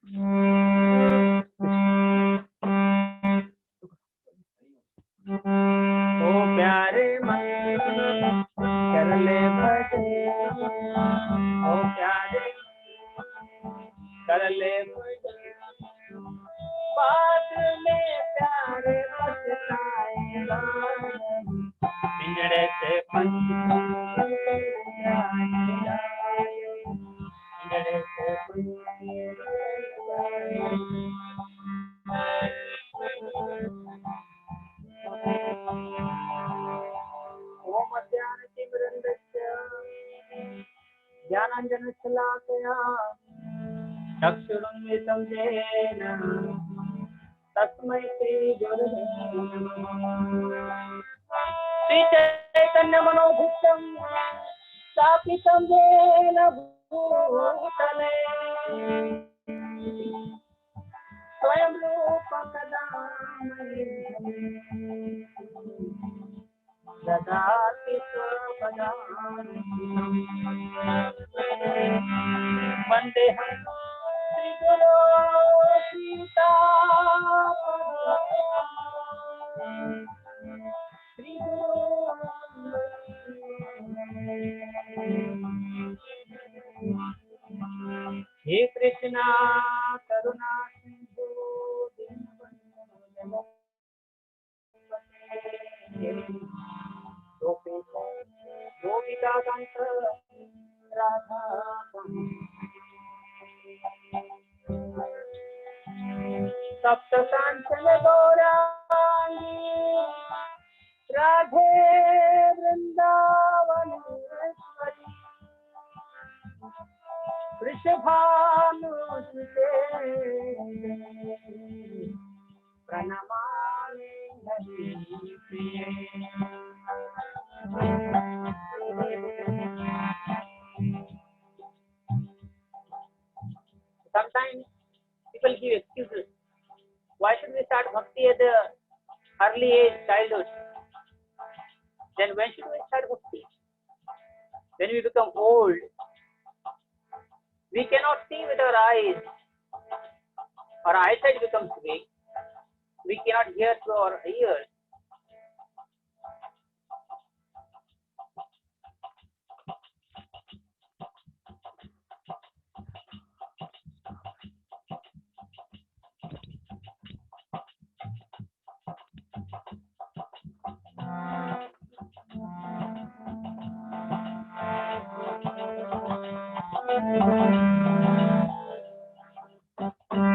ओ प्यारे मन कर ले भजन, ओ प्यारे कर ले भजन, बाद में प्यारे पछताएगा, पिंजड़े से पंछी आएगा, पिंजड़े से पंछी ओम अज्ञानतिमिरन्धस्य ज्ञानाञ्जनशलाकया चक्षुरुन्मिलितं येन तस्मै श्रीगुरवे नमः। श्रीचैतन्यमनोभीष्टं स्थापितं येन भूतले स्वयं रूप कदा ददाति स्वपदान्तिकम्। वन्देऽहं श्रीगुरो सीतापदम्, हे कृष्णा करुणा सिंधु दीनबंधु गोपिका कांत राधा सप्त कांचन गौरांगी राधे वृंदावनेश्वरी वृषभानुसुते प्रणमामि हरिप्रिये। Sometimes people give excuses. Why should we start bhakti at the early age, childhood? Then when should we start bhakti? When we become old, we cannot see with our eyes. Our eyesight becomes weak. We cannot hear through our ears.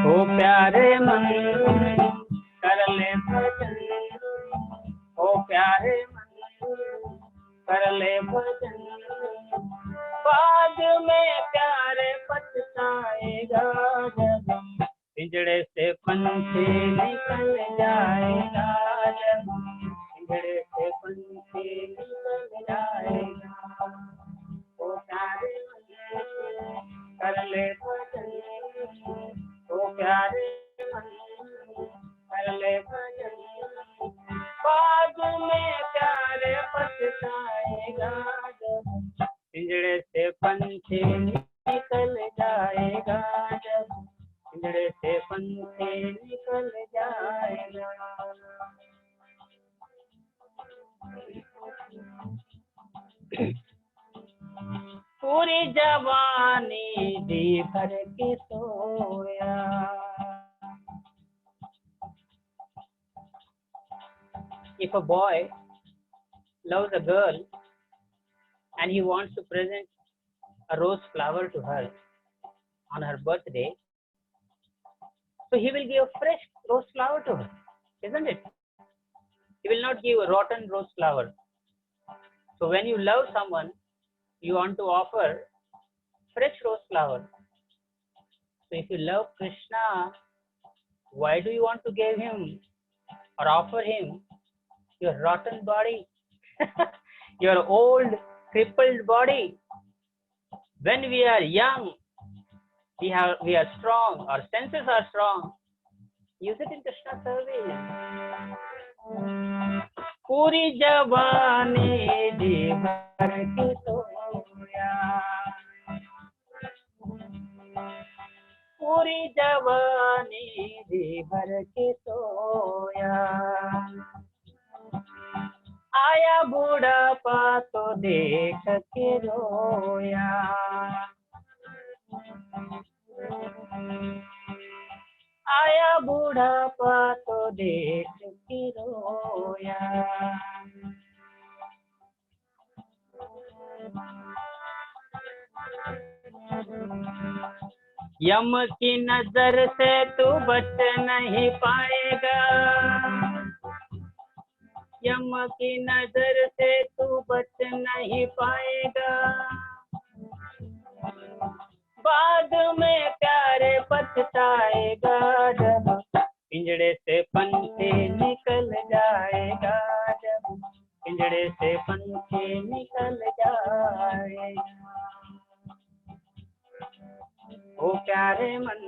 ओ प्यारे मन कर ले भजन, ओ प्यारे मन कर ले भजन, बाद में प्यारे पछताएगा जब पिंजड़े से पंछी निकल जाएगा, जब पिंजड़े से पंछी निकल जाएगा। ओ प्यारे मन कर ले भजन, ओ प्यारे मन कर ले भजन, बाद में प्यारे पछताएगा जब पिंजड़े से पंछी निकल जाएगा, जब पिंजड़े से पंछी निकल जाएगा। पूरी जवानी जी भर के सोया, if a boy loves a girl and he wants to present a rose flower to her on her birthday, so he will give a fresh rose flower to her, isn't it? He will not give a rotten rose flower. So when you love someone, you want to offer fresh rose flower. So if you love Krishna, why do you want to give him or offer him your rotten body, your old crippled body? When we are young, we are strong, our senses are strong. Use it in Krishna service. पूरी जवानी जी भर की सोया, पूरी जवानी जी भर के सोया, आया बूढ़ापा तो देख के रोया, आया बूढ़ापा तो देख के रोया। यम की नजर से तू बच नहीं पाएगा, यम की नजर से तू बच नहीं पाएगा, बाद में प्यारे पछताएगा, जब पिंजड़े से पंछी निकल जाएगा, जब पिंजड़े से पंछी निकल जाएगा। ओ प्यारे मन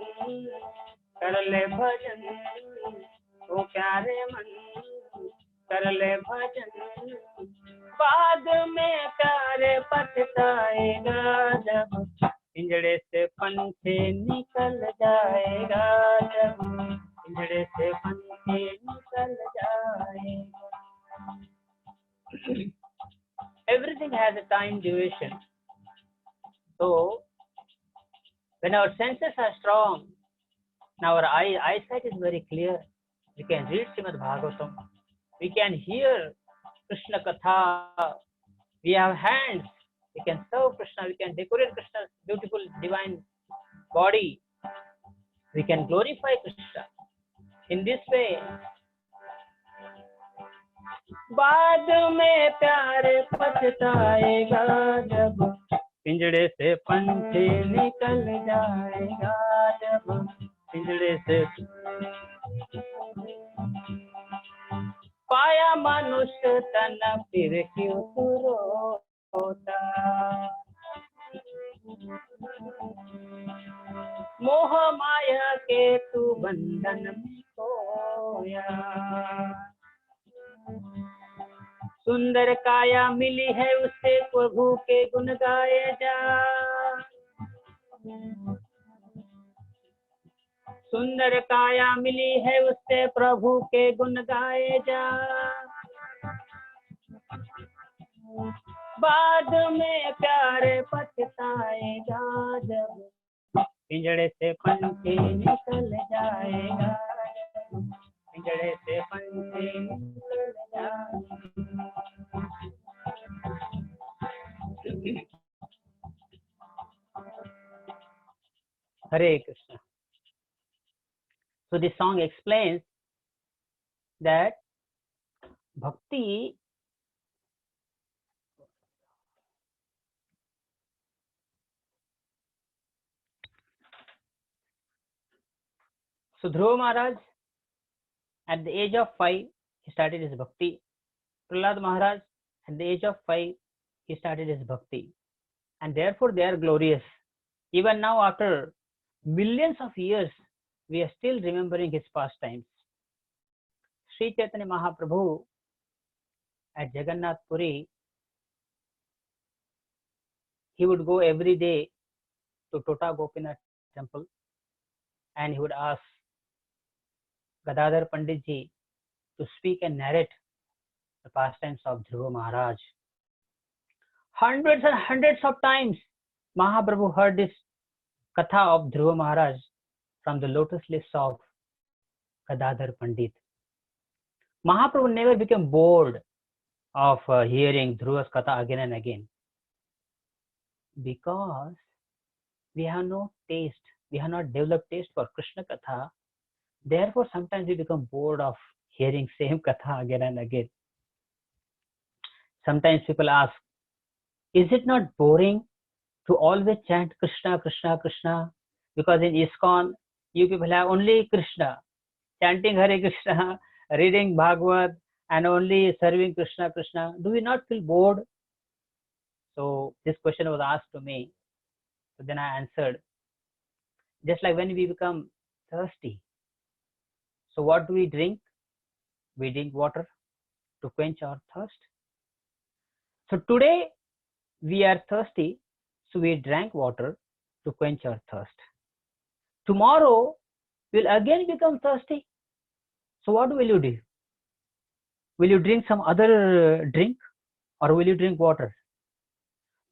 कर ले भजन, ओ प्यारे मन कर ले भजन, बाद में प्यारे पछताएगा, जब पिंजड़े से पंछी निकल जाएगा, जब पिंजड़े से पंछी निकल जाएगा। Everything has a time duration. So when our senses are strong, now our eyesight is very clear. We can read Srimad Bhagavatam. We can hear Krishna Katha. We have hands. We can serve Krishna. We can decorate Krishna's beautiful divine body. We can glorify Krishna. In this way, बाद में प्यार पछताएगा, जब पिंजड़े से पंछी निकल जाएगा, जब पिंजड़े से पाया मनुष्य तन फिर क्यों तू रोता, मोह माया के तू बंधन में खोया, सुंदर काया मिली है उससे प्रभु के गुण गाए जा, सुंदर काया मिली है उससे प्रभु के गुण गाए जा, बाद में प्यार पछताएगा, जब पिंजड़े से पंछी निकल जाएगा, पिंजड़े से पंछी निकल जाएगा। Hare Krishna. So this song explains that bhakti so Dhruva Maharaj at the age of 5 he started his bhakti. Prahlad Maharaj at the age of 5 he started his bhakti, and therefore they are glorious. Even now after millions of years we are still remembering his pastimes. Sri Chaitanya Mahaprabhu at Jagannath Puri, he would go every day to Tota Gopinath temple and he would ask Gadadhar Pandit ji to speak and narrate the pastimes of Dhruva Maharaj. Hundreds and hundreds of times Mahaprabhu heard this Katha of Dhruva Maharaj from the lotus lips of Gadadhar Pandit. Mahaprabhu never became bored of hearing Dhruva's Katha again and again, because we have no taste, we have not developed taste for Krishna Katha. Therefore, sometimes we become bored of hearing same Katha again and again. Sometimes people ask, is it not boring to always chant Krishna, Krishna, Krishna? Because in ISKCON, you people have only Krishna, chanting Hare Krishna, reading Bhagavad, and only serving Krishna, Krishna. Do we not feel bored? So this question was asked to me. So then I answered, just like when we become thirsty. So what do we drink? We drink water to quench our thirst. So today we are thirsty, so we drank water to quench our thirst. tomorrow you'll again become thirsty. So what will you do? Will you drink some other drink, or will you drink water?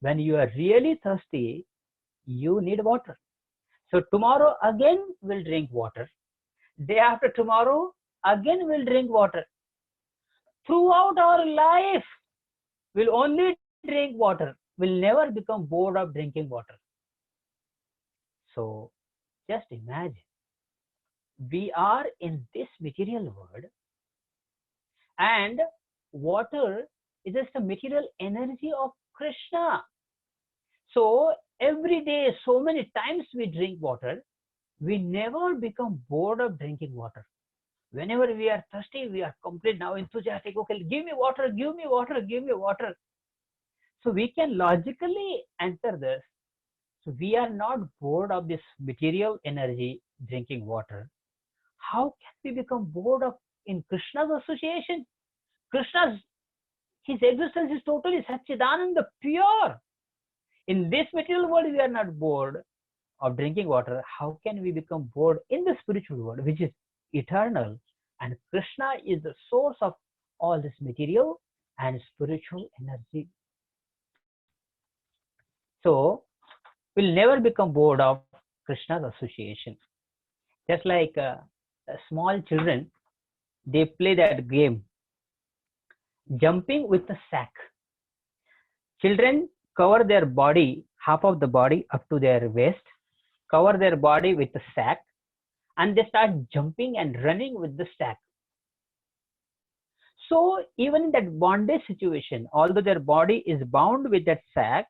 When you are really thirsty, you need water. So tomorrow again we'll drink water. Day after tomorrow again we'll drink water. Throughout our life, we'll only drink water. We'll never become bored of drinking water. So just imagine, we are in this material world, and water is just a material energy of Krishna. So every day, so many times we drink water, we never become bored of drinking water. Whenever we are thirsty, we are complete now enthusiastic. Okay, give me water, give me water, give me water. So we can logically answer this. So we are not bored of this material energy drinking water. How can we become bored of in Krishna's association? Krishna's, his existence is totally Satchidananda, pure. In this material world, we are not bored of drinking water. How can we become bored in the spiritual world, which is eternal? And Krishna is the source of all this material and spiritual energy. So we'll never become bored of Krishna's association. Just like small children, they play that game, jumping with a sack. Children cover their body, half of the body up to their waist, cover their body with a sack, and they start jumping and running with the sack. So even in that bondage situation, although their body is bound with that sack,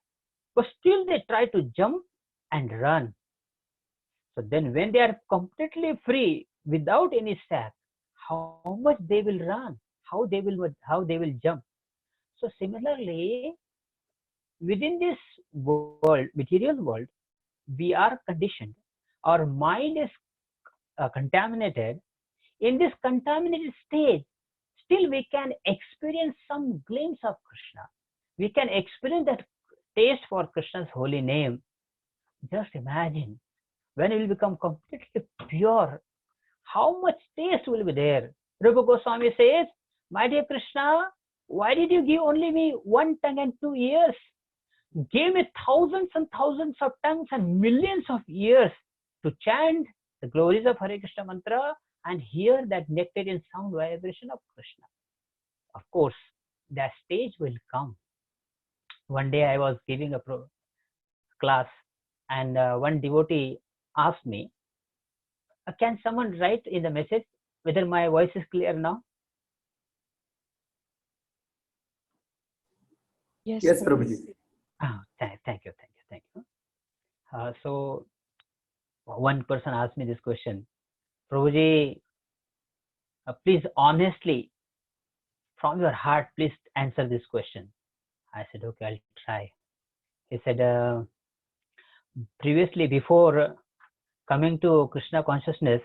but still they try to jump and run. So then when they are completely free without any sack, how much they will run, how they will jump. So similarly, within this world, material world, we are conditioned. Our mind is contaminated. In this contaminated state, still we can experience some glimpse of Krishna. We can experience that taste for Krishna's holy name. Just imagine, when we will become completely pure, how much taste will be there. Rupa Goswami says, my dear Krishna, why did you give only me one tongue and 2 ears? Give me thousands and thousands of tongues and millions of ears to chant the glories of Hare Krishna mantra and hear that nectarian sound vibration of Krishna. Of course, that stage will come. One day I was giving a class, and one devotee asked me, can someone write in the message whether my voice is clear now? Yes, Prabhuji. Thank you. So one person asked me this question, Prabhuji, please honestly, from your heart, please answer this question. I said, okay, I'll try. He said, previously, before coming to Krishna consciousness,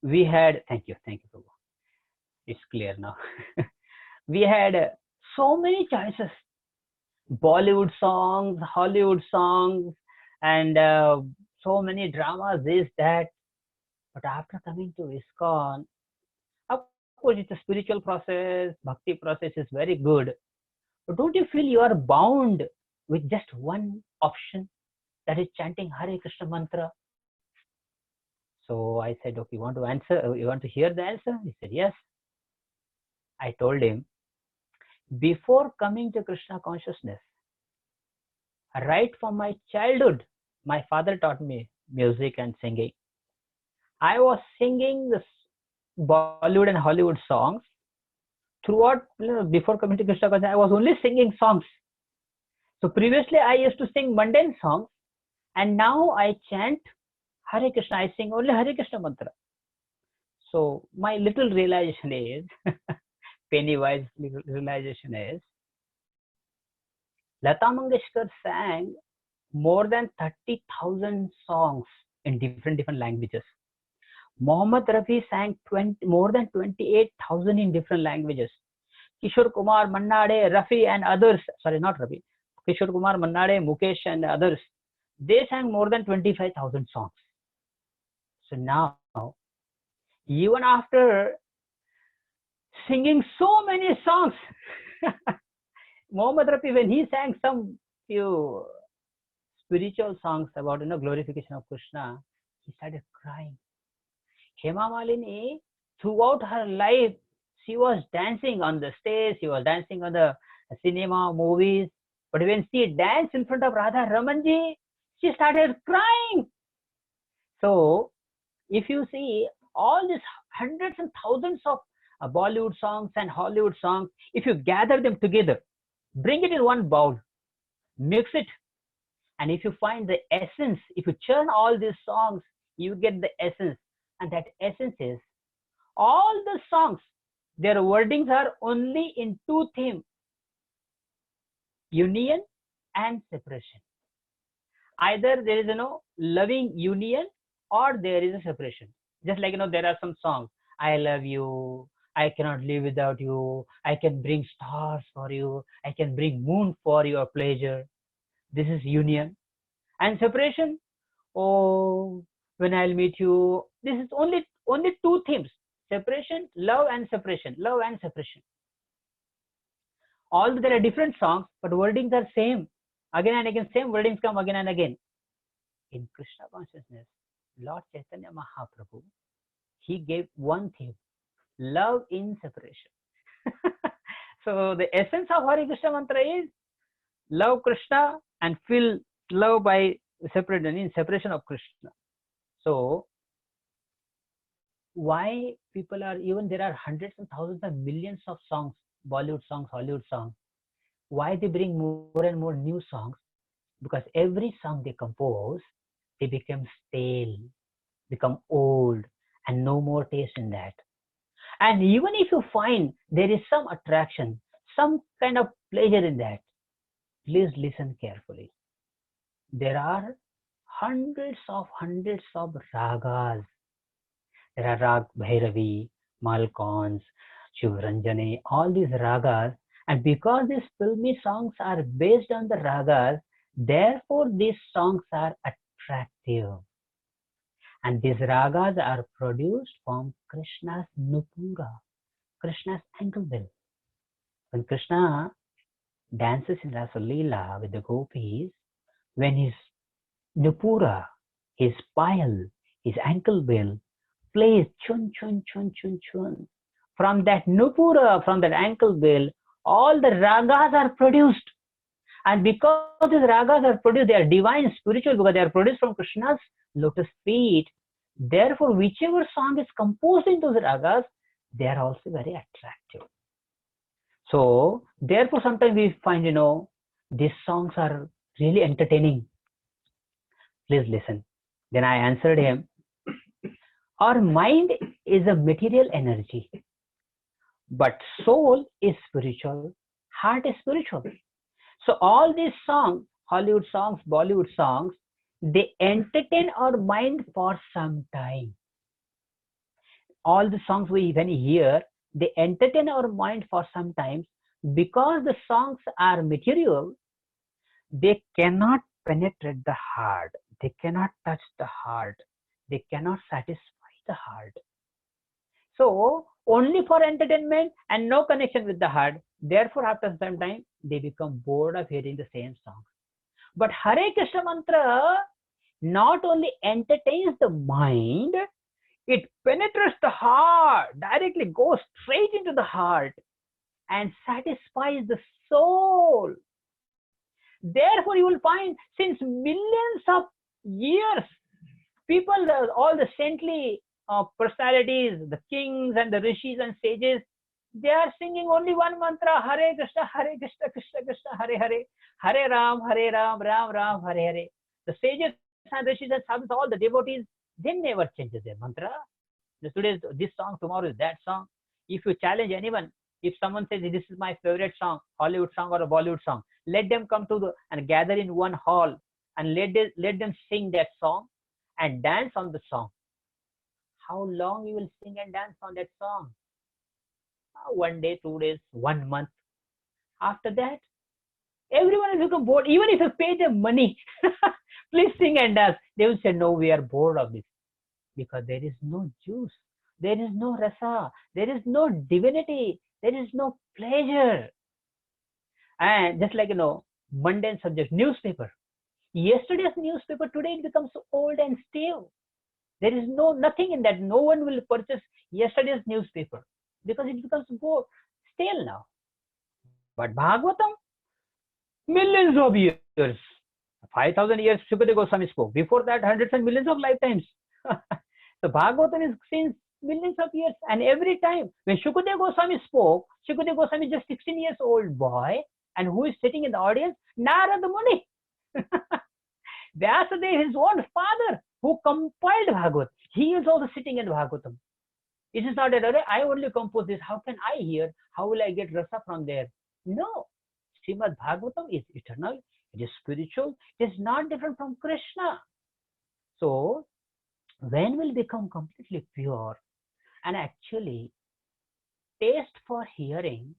we had, thank you, Prabhu. It's clear now. We had so many choices, Bollywood songs, Hollywood songs, and so many dramas, this, that. But after coming to ISKCON, of course, it's a spiritual process, bhakti process is very good. But don't you feel you are bound with just one option, that is chanting Hare Krishna mantra? So I said, okay, you want to answer? You want to hear the answer? He said, yes. I told him, before coming to Krishna consciousness, right from my childhood, my father taught me music and singing. I was singing this Bollywood and Hollywood songs throughout. Before coming to Krishna consciousness, I was only singing songs. So previously I used to sing mundane songs, and now I chant Hare Krishna. I sing only Hare Krishna mantra. So my little realization is, penny-wise realization is, Lata Mangeshkar sang more than 30,000 songs in different languages. Mohammed Rafi sang more than 28,000 in different languages. Kishore Kumar, Manna Dey, Rafi and others, sorry, not Rafi, Kishore Kumar, Manna Dey, Mukesh and others, they sang more than 25,000 songs. So now, even after singing so many songs, Mohammed Rafi, when he sang some few spiritual songs about glorification of Krishna, he started crying. Hema Malini, throughout her life, she was dancing on the stage, she was dancing on the cinema, movies. But when she danced in front of Radha Ramanji, she started crying. So, if you see all these hundreds and thousands of Bollywood songs and Hollywood songs, if you gather them together, bring it in one bowl, mix it, and if you find the essence, if you churn all these songs, you get the essence. And that essence is all the songs, their wordings are only in two themes: union and separation. Either there is loving union or there is a separation. Just like there are some songs, I love you, I cannot live without you, I can bring stars for you, I can bring moon for your pleasure. This is union. And separation, oh, when I'll meet you. This is only two themes: separation, love and separation, love and separation. Although there are different songs, but wordings are same. Again and again, same wordings come again and again. In Krishna consciousness, Lord Chaitanya Mahaprabhu, he gave one theme: love in separation. So the essence of Hare Krishna mantra is love Krishna and feel love by separation of Krishna. So why people are, even there are hundreds and thousands and millions of songs, Bollywood songs, Hollywood songs, why they bring more and more new songs? Because every song they compose, they become stale, become old, and no more taste in that. And even if you find there is some attraction, some kind of pleasure in that, please listen carefully. There are hundreds of ragas. There are Rag Bhairavi, Malkons, Shivranjani, all these ragas. And because these filmy songs are based on the ragas, therefore these songs are attractive. And these ragas are produced from Krishna's Nupura, Krishna's ankle bill. When Krishna dances in Rasa Leela with the gopis, when his Nupura, his pile, his ankle bill plays chun chun chun chun chun, from that Nupura, from that ankle bill, all the ragas are produced. And because these ragas are produced, they are divine, spiritual, because they are produced from Krishna's lotus feet. Therefore, whichever song is composed in those ragas, they are also very attractive. So, therefore, sometimes we find, these songs are really entertaining. Please listen. Then I answered him, our mind is a material energy, but soul is spiritual, heart is spiritual. So all these songs, Hollywood songs, Bollywood songs, they entertain our mind for some time. All the songs we when we hear, they entertain our mind for some time. Because the songs are material, they cannot penetrate the heart. They cannot touch the heart. They cannot satisfy the heart. So only for entertainment and no connection with the heart. Therefore, after some time, they become bored of hearing the same songs. But Hare Krishna mantra not only entertains the mind, it penetrates the heart, directly goes straight into the heart and satisfies the soul. Therefore, you will find since millions of years, people, all the saintly personalities, the kings and the rishis and sages, they are singing only one mantra: Hare Krishna, Krishna Krishna, Hare Hare, Hare Ram, Ram Ram, Hare Hare. The sages and rishis and sadhus, all the devotees, they never change their mantra. Today is this song, tomorrow is that song. If you challenge anyone, if someone says this is my favorite song, Hollywood song or a Bollywood song, let them come to and gather in one hall and let them sing that song and dance on the song. How long you will sing and dance on that song? 1 day, 2 days, 1 month. After that, everyone will become bored. Even if you pay them money, please sing and dance, they will say, no, we are bored of this. Because there is no juice, there is no rasa, there is no divinity, there is no pleasure. And just like, mundane subject, newspaper. Yesterday's newspaper, today it becomes old and stale. There is nothing in that. No one will purchase yesterday's newspaper because it becomes stale now. But Bhagavatam, millions of years, 5,000 years Shukadeva Goswami spoke. Before that, hundreds and millions of lifetimes. So Bhagavatam is since millions of years, and every time when Shukadeva Goswami spoke, Shukadeva Goswami is just 16 years old boy, and who is sitting in the audience? Narada Muni. Vyasadeva, his own father, who compiled Bhagavad. He is also sitting in Bhagavatam. It is not that I only compose this. How can I hear? How will I get rasa from there? No. Srimad Bhagavatam is eternal. It is spiritual. It is not different from Krishna. So, when will become completely pure and actually taste for hearing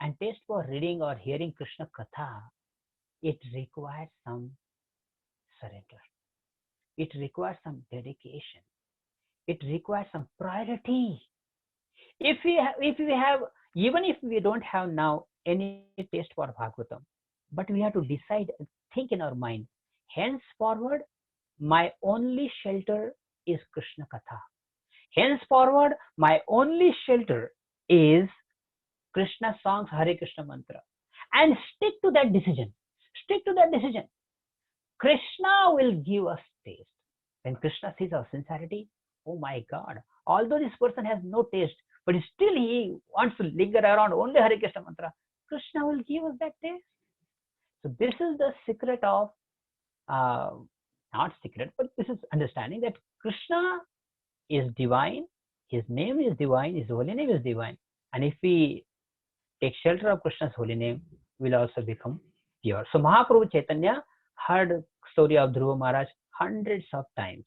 and taste for reading or hearing Krishna Katha, it requires some surrender. It requires some dedication. It requires some priority. If we have, even if we don't have now any taste for Bhagavatam, but we have to decide, think in our mind, henceforward, my only shelter is Krishna Katha. Henceforward, my only shelter is Krishna songs, Hare Krishna mantra. And stick to that decision. Stick to that decision. Krishna will give us taste. When Krishna sees our sincerity, oh my God, although this person has no taste, but still he wants to linger around only Hare Krishna mantra, Krishna will give us that taste. So this is the secret of, not secret, but this is understanding that Krishna is divine, his name is divine, his holy name is divine. And if we take shelter of Krishna's holy name, we will also become pure. So Mahaprabhu Chaitanya heard story of Dhruva Maharaj hundreds of times.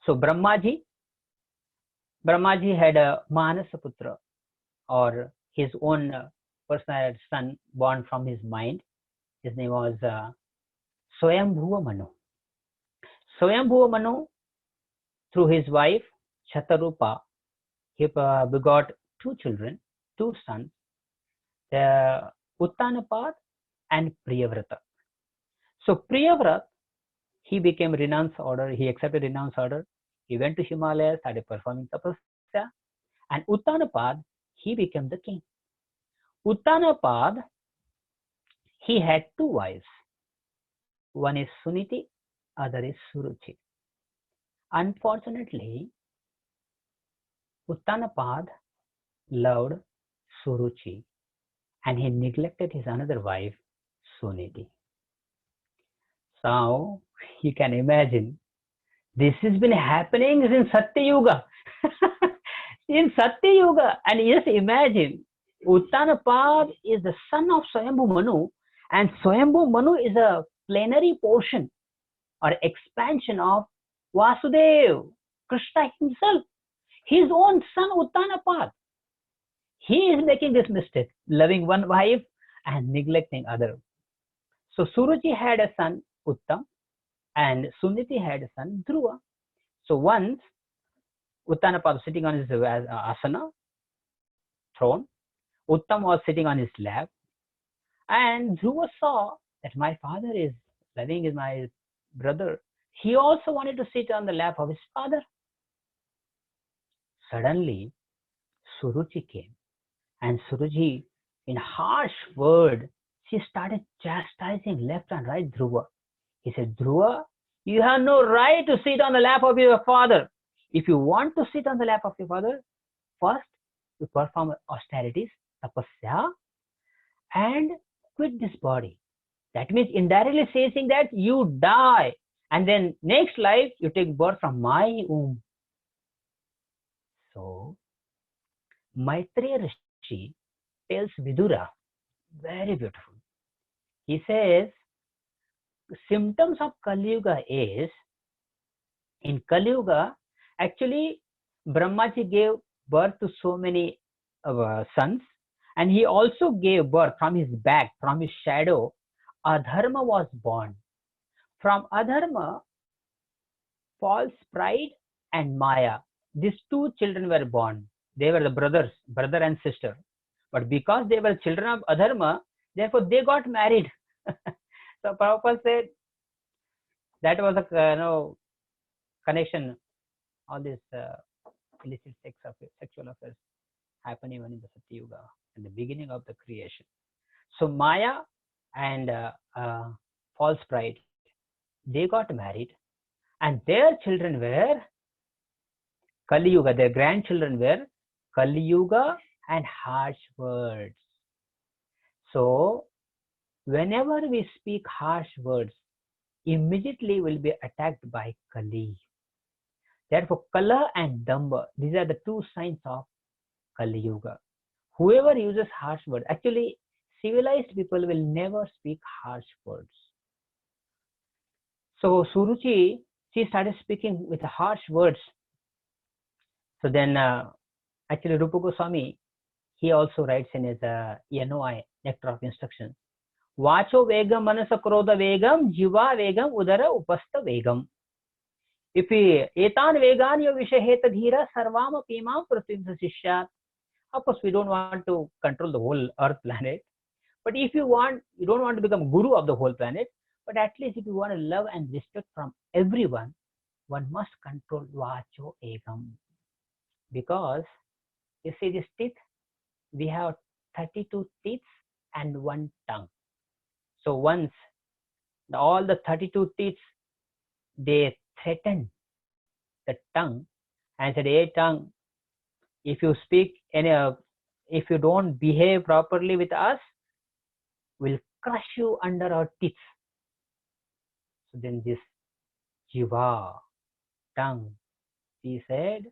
So Brahmaji had a Manasaputra, or his own personal son born from his mind. His name was Swayambhuva Manu. Swayambhuva Manu, through his wife Shatarupa, he begot two children, two sons, Uttanapad and Priyavrata. So Priyavrata, he became renounce order. He accepted renounce order. He went to Himalaya, started performing tapasya, and Uttanapad, he became the king. Uttanapad, he had two wives. One is Suniti, other is Suruchi. Unfortunately, Uttanapad loved Suruchi and he neglected his another wife, Suniti. So you can imagine, this has been happening since Satya Yuga. In Satya Yuga, and just imagine, Uttanapad is the son of Swayambhu Manu, and Swayambhu Manu is a plenary portion or expansion of Vasudeva, Krishna himself, his own son Uttanapad. He is making this mistake, loving one wife and neglecting other. So Suruchi had a son Uttam and Suniti had a son Dhruva. So once Uttanapad was sitting on his asana, throne, Uttam was sitting on his lap, and Dhruva saw that my father is loving my brother. He also wanted to sit on the lap of his father. Suddenly, Suruchi came, and Suruchi, in harsh word, she started chastising left and right Dhruva. He said, Dhruva, you have no right to sit on the lap of your father. If you want to sit on the lap of your father, first you perform austerities, tapasya, and quit this body. That means indirectly saying that you die, and then next life you take birth from my womb. So Maitreya Rishi tells Vidura, very beautiful. He says, symptoms of Kali Yuga is, in Kali Yuga, actually Brahmaji gave birth to so many sons, and he also gave birth from his back, from his shadow, Adharma was born. From Adharma, false pride and Maya. These two children were born. They were the brothers, brother and sister. But because they were children of Adharma, therefore they got married. So Prabhupada said that was a connection. All this illicit sexual affairs happen even in the Satya Yuga, in the beginning of the creation. So Maya and false pride, they got married, and their children were Kali Yuga. Their grandchildren were Kali Yuga and harsh words. So whenever we speak harsh words, immediately will be attacked by Kali. Therefore, Kala and Damba, these are the two signs of Kali Yuga. Whoever uses harsh words, actually, civilized people will never speak harsh words. So Suruchi, she started speaking with harsh words. So then, actually, Rupa Goswami, he also writes in his NOI, Nectar of Instruction, Vacho Vegam Manasa Krodha Vegam, Jiva Vegam, Udara Upasta Vegam. If we etan vegan yo vishaheta dhira sarvama pimam prasidha sishyat. Of course, we don't want to control the whole earth planet. But if you don't want to become guru of the whole planet, but at least if you want to love and respect from everyone, one must control vacho egam. Because you see this teeth, we have 32 teeth and one tongue. So once all the 32 teeth, they threaten the tongue and said, hey tongue, if you speak if you don't behave properly with us, we'll crush you under our teeth. So then this jiva, tongue, he said,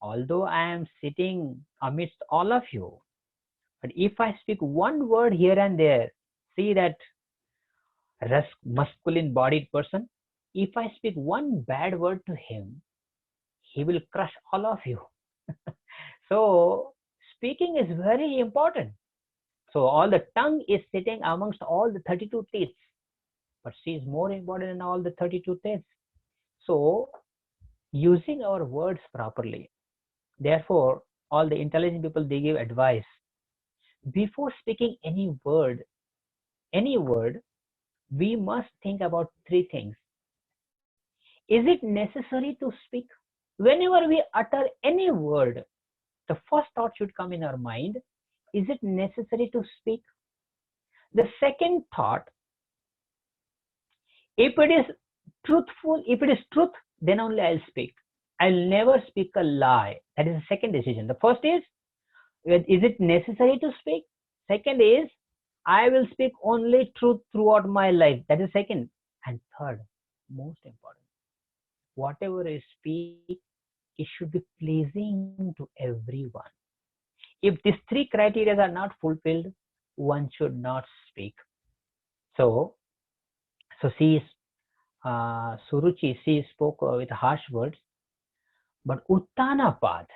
although I am sitting amidst all of you, but if I speak one word here and there, see that masculine bodied person, if I speak one bad word to him, he will crush all of you. So speaking is very important. So all the tongue is sitting amongst all the 32 teeth, but she is more important than all the 32 teeth. So using our words properly. Therefore, all the intelligent people, they give advice. Before speaking any word, we must think about three things. Is it necessary to speak? Whenever we utter any word, the first thought should come in our mind, is it necessary to speak? The second thought, if it is truthful, if it is truth, then only I'll speak. I'll never speak a lie. That is the second decision. The first is it necessary to speak? Second is, I will speak only truth throughout my life. That is second. And third, most important, whatever I speak, it should be pleasing to everyone. If these three criteria are not fulfilled, one should not speak. So Suruchi, she spoke with harsh words, but Uttanapad,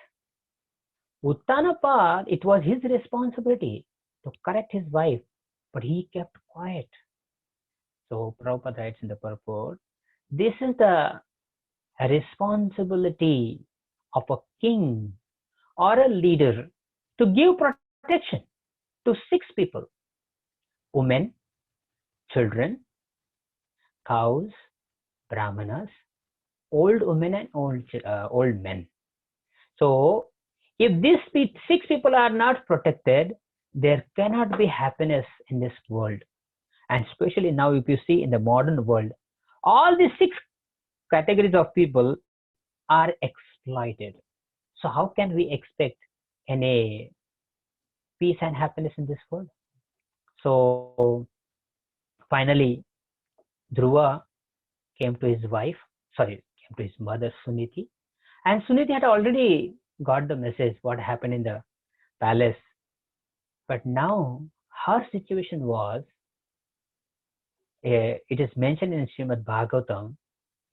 it was his responsibility to correct his wife, but he kept quiet. So Prabhupada writes in the purport, this is the responsibility of a king or a leader to give protection to 6 people: women, children, cows, brahmanas, old women and old men. So if these 6 people are not protected, there cannot be happiness in this world. And especially now, if you see in the modern world, all these 6 categories of people are exploited. So how can we expect any peace and happiness in this world? So finally, Dhruva came to his mother Suniti, and Suniti had already got the message what happened in the palace. But now her situation was, it is mentioned in Srimad Bhagavatam,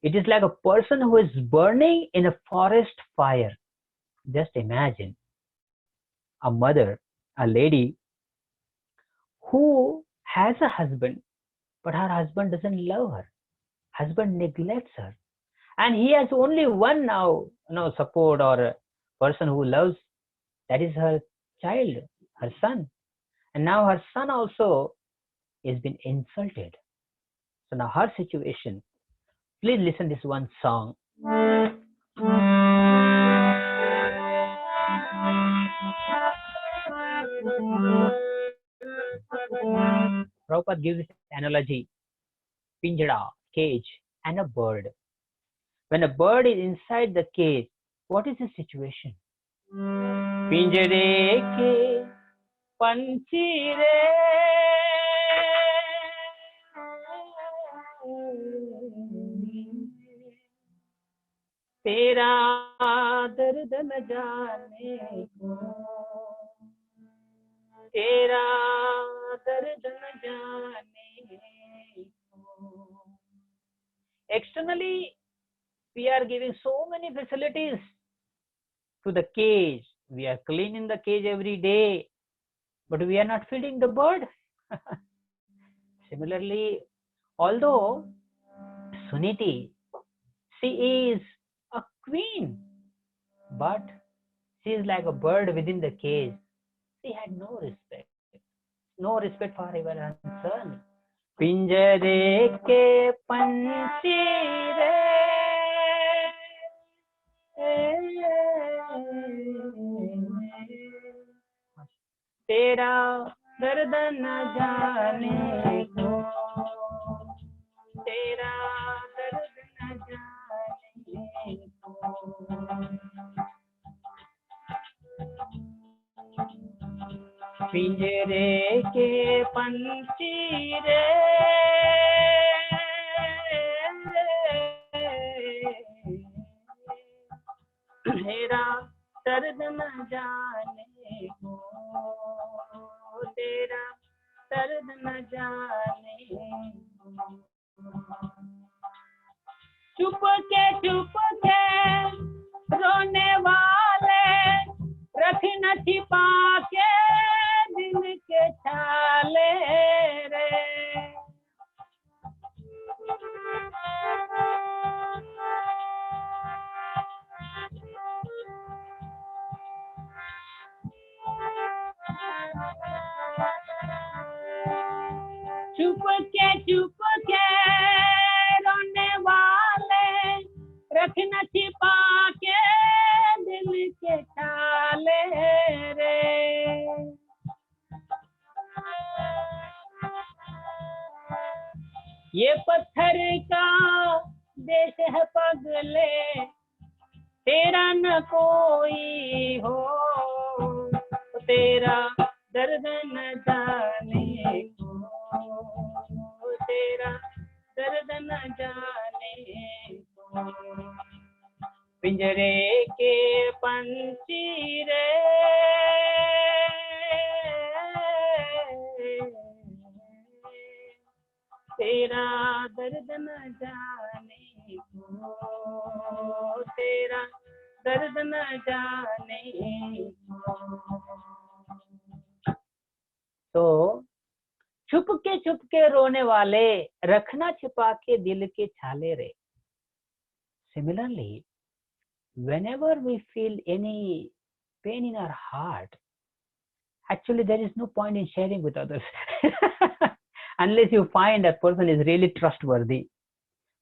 it is like a person who is burning in a forest fire. Just imagine a mother, a lady who has a husband, but her husband doesn't love her. Husband neglects her. And he has only one now, support or a person who loves, that is her child, her son. And now her son also has been insulted. So now her situation, please listen this one song. Prabhupada gives this analogy, pinjara, cage, and a bird. When a bird is inside the cage, what is the situation? Pinjare ke panchi re, तेरा दर्द न जाने को, तेरा दर्द न जाने को. Externally, we are giving so many facilities to the cage. We are cleaning the cage every day, but we are not feeding the bird. Similarly, although Suniti, she is a queen, but she is like a bird within the cage. She had no respect for her son. Pinjare ke panchi re, तेरा दर्द न जाने को, तेरा दर्द न जाने को. पिंजरे के पंछी रे, तेरा दर्द न जाने को, तेरा दर्द न जाने को. चुप के रोने वाले, रखना छिपा के दिल के छाले रे. चुप के रोने वाले, रखना छिपा के दिल के छाले रे. ये पत्थर का देश है पगले, तेरा न कोई हो, तेरा दर्द न जाने को, तेरा दर्द न जाने को. पिंजरे के पंछी रे, तेरा दर्द न जाने को, तेरा दर्द न जाने को. तो छुप के रोने वाले, रखना छिपा के दिल के छाले रे. Similarly, whenever we feel any pain in our heart, actually there is no point in sharing with others unless you find that person is really trustworthy.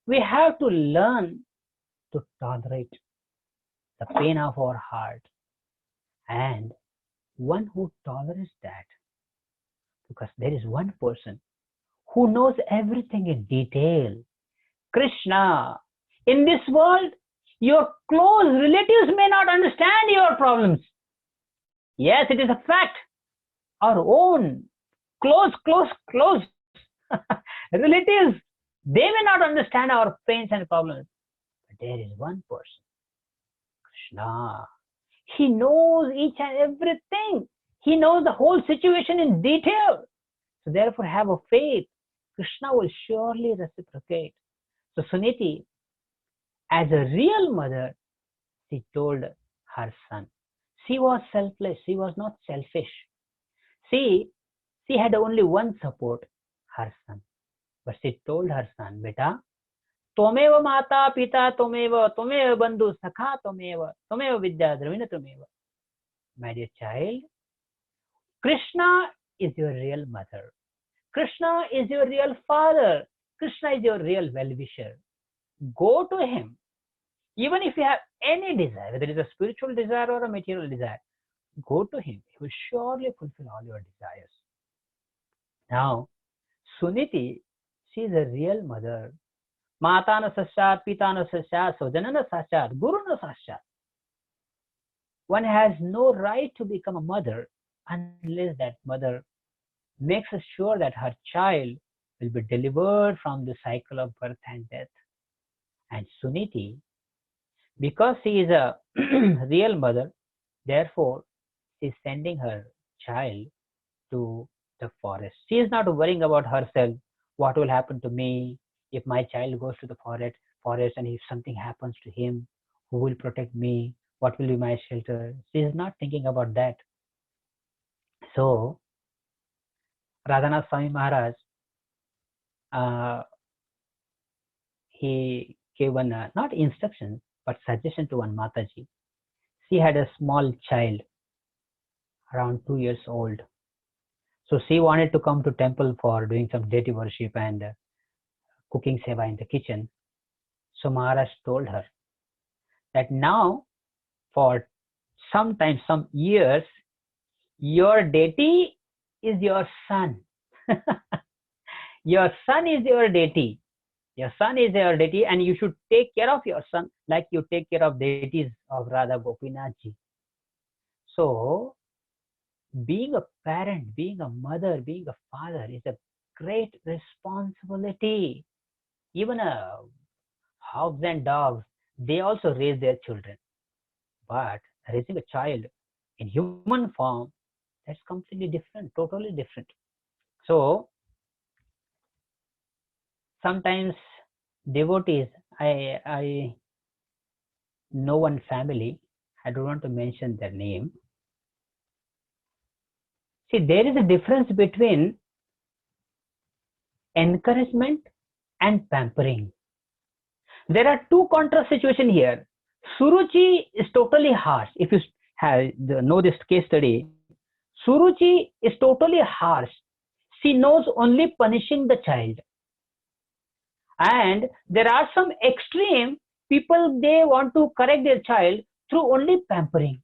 We have to learn to tolerate the pain of our heart, and one who tolerates that, because there is one person who knows everything in detail, Krishna. In this world, your close relatives may not understand your problems. Yes, it is a fact. Our own close relatives, they may not understand our pains and problems. But there is one person, Krishna. He knows each and everything. He knows the whole situation in detail. So therefore have a faith. Krishna will surely reciprocate. So Suniti, as a real mother, she told her son. She was selfless. She was not selfish. She had only one support, her son. But she told her son, Beta, त्वमेव माता पिता त्वमेव बंधु सखा त्वमेव विद्या द्रविण त्वमेव. My dear child, Krishna is your real mother. Krishna is your real father. Krishna is your real well-wisher. Go to him. Even if you have any desire, whether it is a spiritual desire or a material desire, go to him. He will surely fulfill all your desires. Now, Suniti, she is a real mother. Mata na sashat, pita na sashat, sojana na sashat, guru na sashat. One has no right to become a mother unless that mother makes sure that her child will be delivered from the cycle of birth and death. And Suniti, because she is a real mother, therefore she is sending her child to the forest. She is not worrying about herself, what will happen to me if my child goes to the forest and if something happens to him, who will protect me, what will be my shelter. She is not thinking about that. So Radhanath Swami Maharaj, he gave one, not instruction, but suggestion to one Mataji. She had a small child, around 2 years old. So she wanted to come to temple for doing some deity worship and cooking seva in the kitchen. So Maharaj told her that now for some time, some years, your deity is your son. Your son is your deity. Your son is your deity, and you should take care of your son like you take care of deities of Radha Gopinathji. So, being a parent, being a mother, being a father is a great responsibility. Even hogs and dogs, they also raise their children. But raising a child in human form, that's completely different, totally different. So, sometimes devotees, I know one family, I don't want to mention their name. See, there is a difference between encouragement and pampering. There are two contrast situations here. Suruchi is totally harsh. If you know this case study, Suruchi is totally harsh. She knows only punishing the child. And there are some extreme people, they want to correct their child through only pampering.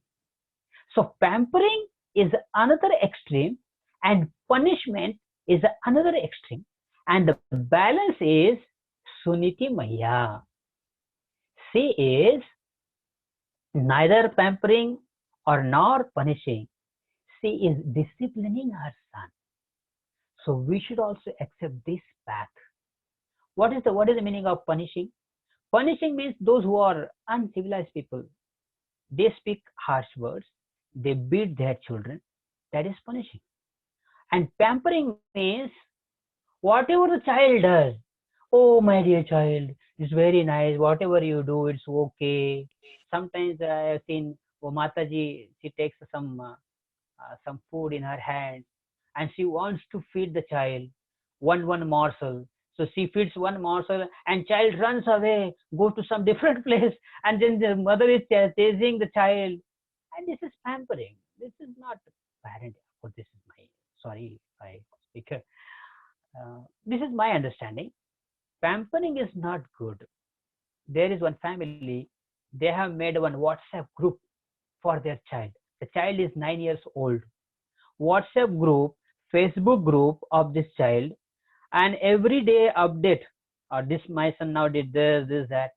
So pampering is another extreme and punishment is another extreme. And the balance is Suniti Maya. She is neither pampering or nor punishing. She is disciplining her son. So we should also accept this path. What is the meaning of punishing? Punishing means those who are uncivilized people. They speak harsh words. They beat their children. That is punishing. And pampering means whatever the child does. Oh, my dear child, it's very nice. Whatever you do, it's okay. Sometimes I have seen Mataji, she takes some food in her hand and she wants to feed the child one morsel. So she feeds one morsel and child runs away, goes to some different place, and then the mother is chasing the child. And this is pampering. This is not parenting. Oh, this is my, sorry if I speak. This is my understanding. Pampering is not good. There is one family, they have made one WhatsApp group for their child. The child is 9 years old. WhatsApp group, Facebook group of this child, and every day update. This my son now did this, that.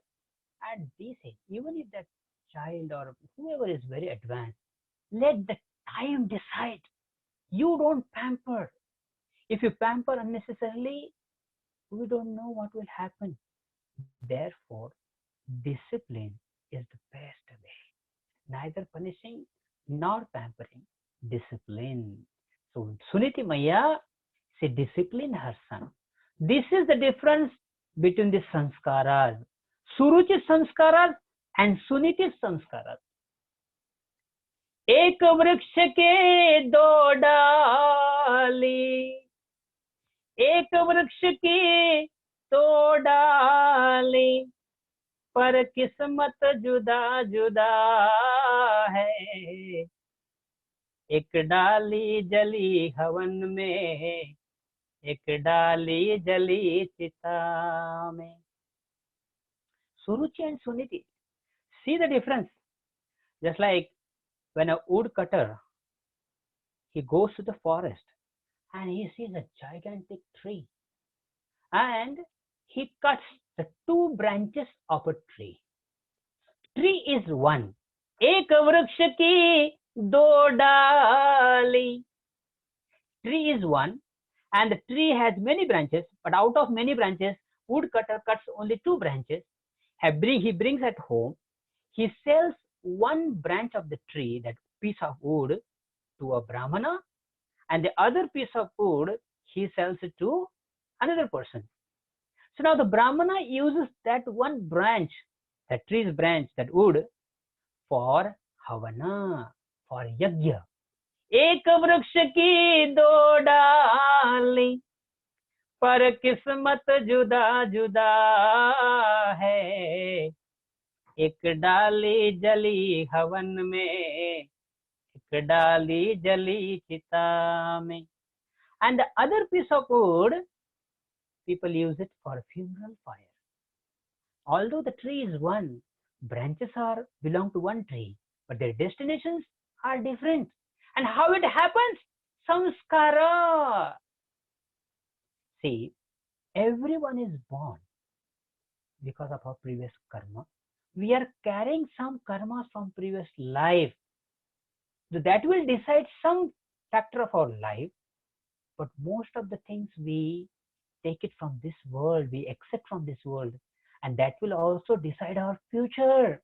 And they say, even if that child or whoever is very advanced, let the time decide. You don't pamper. If you pamper unnecessarily, we don't know what will happen. Therefore, discipline is the best way. Neither punishing nor pampering. Discipline. So Suniti Maya, she disciplined her son. This is the difference between the sanskaras. Suruchi sanskaras and Suniti sanskaras. एक वृक्ष के दो डाली, एक वृक्ष की तो डाली, पर किस्मत जुदा जुदा है। एक डाली जली हवन में, एक डाली जली चिता में। Suruchi and Suniti, see the difference. Just like when a woodcutter, he goes to the forest and he sees a gigantic tree and he cuts the two branches of a tree. Tree is one. एक वृक्ष की दो डाली. Tree is one and the tree has many branches, but out of many branches, woodcutter cuts only two branches. He brings at home. He sells one branch of the tree, that piece of wood, to a Brahmana, and the other piece of wood he sells it to another person. So now the Brahmana uses that one branch, that tree's branch, that wood, for Havana, for Yajna. एक वृक्ष की दो डाली, पर किस्मत जुदा जुदा है। एक डाली जली हवन में, एक डाली जली चिता में. And the other piece of wood, people use it for funeral fire. Although the tree is one, branches belong to one tree, but their destinations are different. And how it happens? Samskara. See, everyone is born because of our previous karma. We are carrying some karmas from previous life. So that will decide some factor of our life. But most of the things we take it from this world, we accept from this world, and that will also decide our future.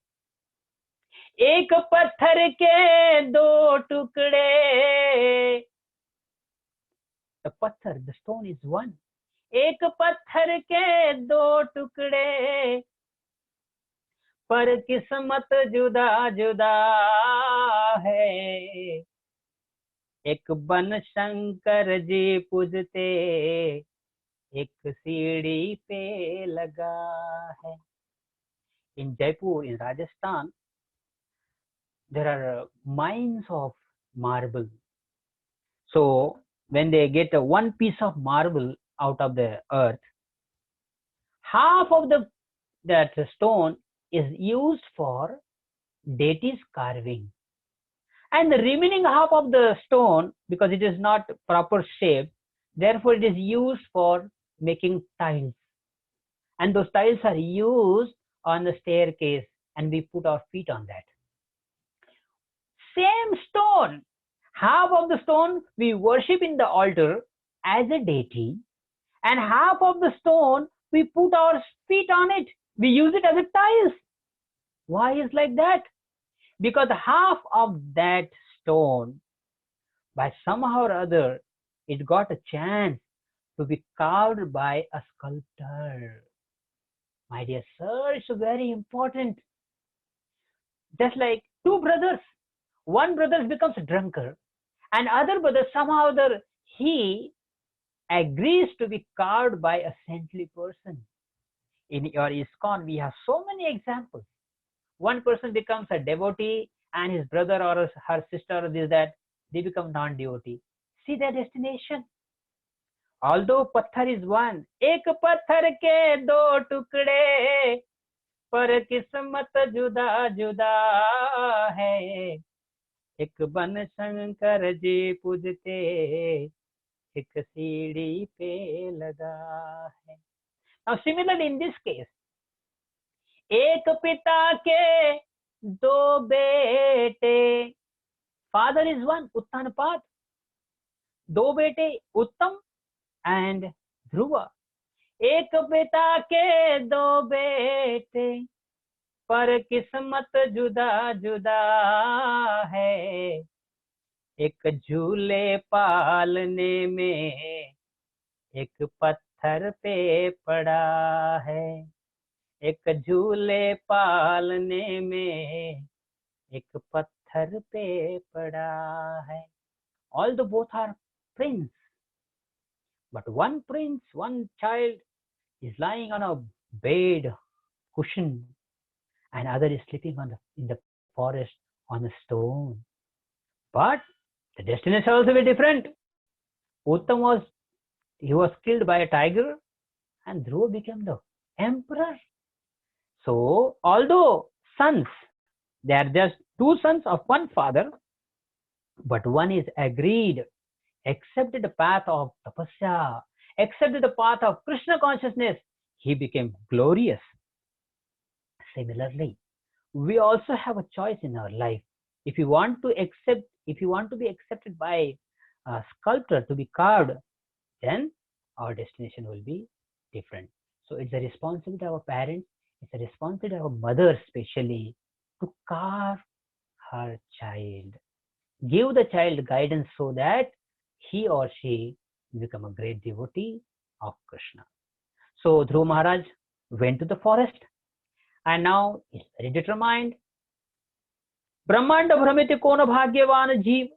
एक पत्थर के दो टुकड़े. The pathar, the stone is one. एक पत्थर के दो टुकड़े, पर किस्मत जुदा जुदा है. एक बन शंकर जी पूजते, एक सीढ़ी पे लगा है. In Jaipur, in Rajasthan, there are mines of marble. So when they get one piece of marble out of the earth, half of that stone is used for deities carving, and the remaining half of the stone, because it is not proper shape, therefore it is used for making tiles, and those tiles are used on the staircase, and we put our feet on that. Same stone, half of the stone we worship in the altar as a deity, and half of the stone we put our feet on it, we use it as a tiles. Why is like that? Because half of that stone, by somehow or other, it got a chance to be carved by a sculptor. My dear sir, it's very important. Just like two brothers, one brother becomes a drunkard, and other brother somehow or other, he agrees to be carved by a saintly person. In your ISKCON, we have so many examples. One person becomes a devotee, and his brother or her sister or this that, they become non-devotee. See their destination. Although patthar is one, एक पत्थर के दो टुकड़े, पर किस्मत जुदा जुदा है. एक बन शंकर जी पूजते, एक सीढ़ी पे लगा है. Now similarly in this case, एक पिता के दो बेटे, father is one, उत्तानपाद. दो बेटे, उत्तम and ध्रुवा. एक पिता के दो बेटे, पर किस्मत जुदा जुदा है. एक झूले पालने में, एक पत्थर पे पड़ा है. एक झूले पालने में, एक पत्थर पे पड़ा है. Although both are prince, but one prince, one child, is lying on a bed cushion, and other is sleeping in the forest on a stone. But the destination also very different. Uttam was killed by a tiger, and Dhruva became the emperor. So, although sons, they are just two sons of one father, but one is agreed, accepted the path of tapasya, accepted the path of Krishna consciousness. He became glorious. Similarly, we also have a choice in our life. If you want to accept, if you want to be accepted by a sculptor to be carved, then our destination will be different. So it's a responsibility of our parents, it's a responsibility of our mother especially to carve her child. Give the child guidance so that he or she become a great devotee of Krishna. So Dhruva Maharaj went to the forest and now is very determined. Brahmanda Brahmiti Kona Bhagyavan Jeev.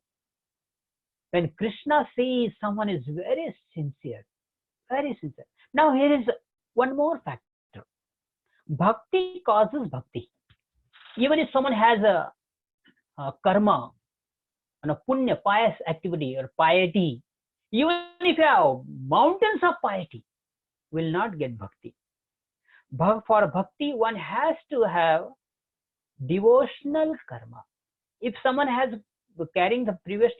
When Krishna sees someone is very sincere, very sincere. Now here is one more factor. Bhakti causes bhakti. Even if someone has a karma, and a punya, pious activity or piety, even if you have mountains of piety, will not get bhakti. For bhakti, one has to have devotional karma. If someone has carrying the previous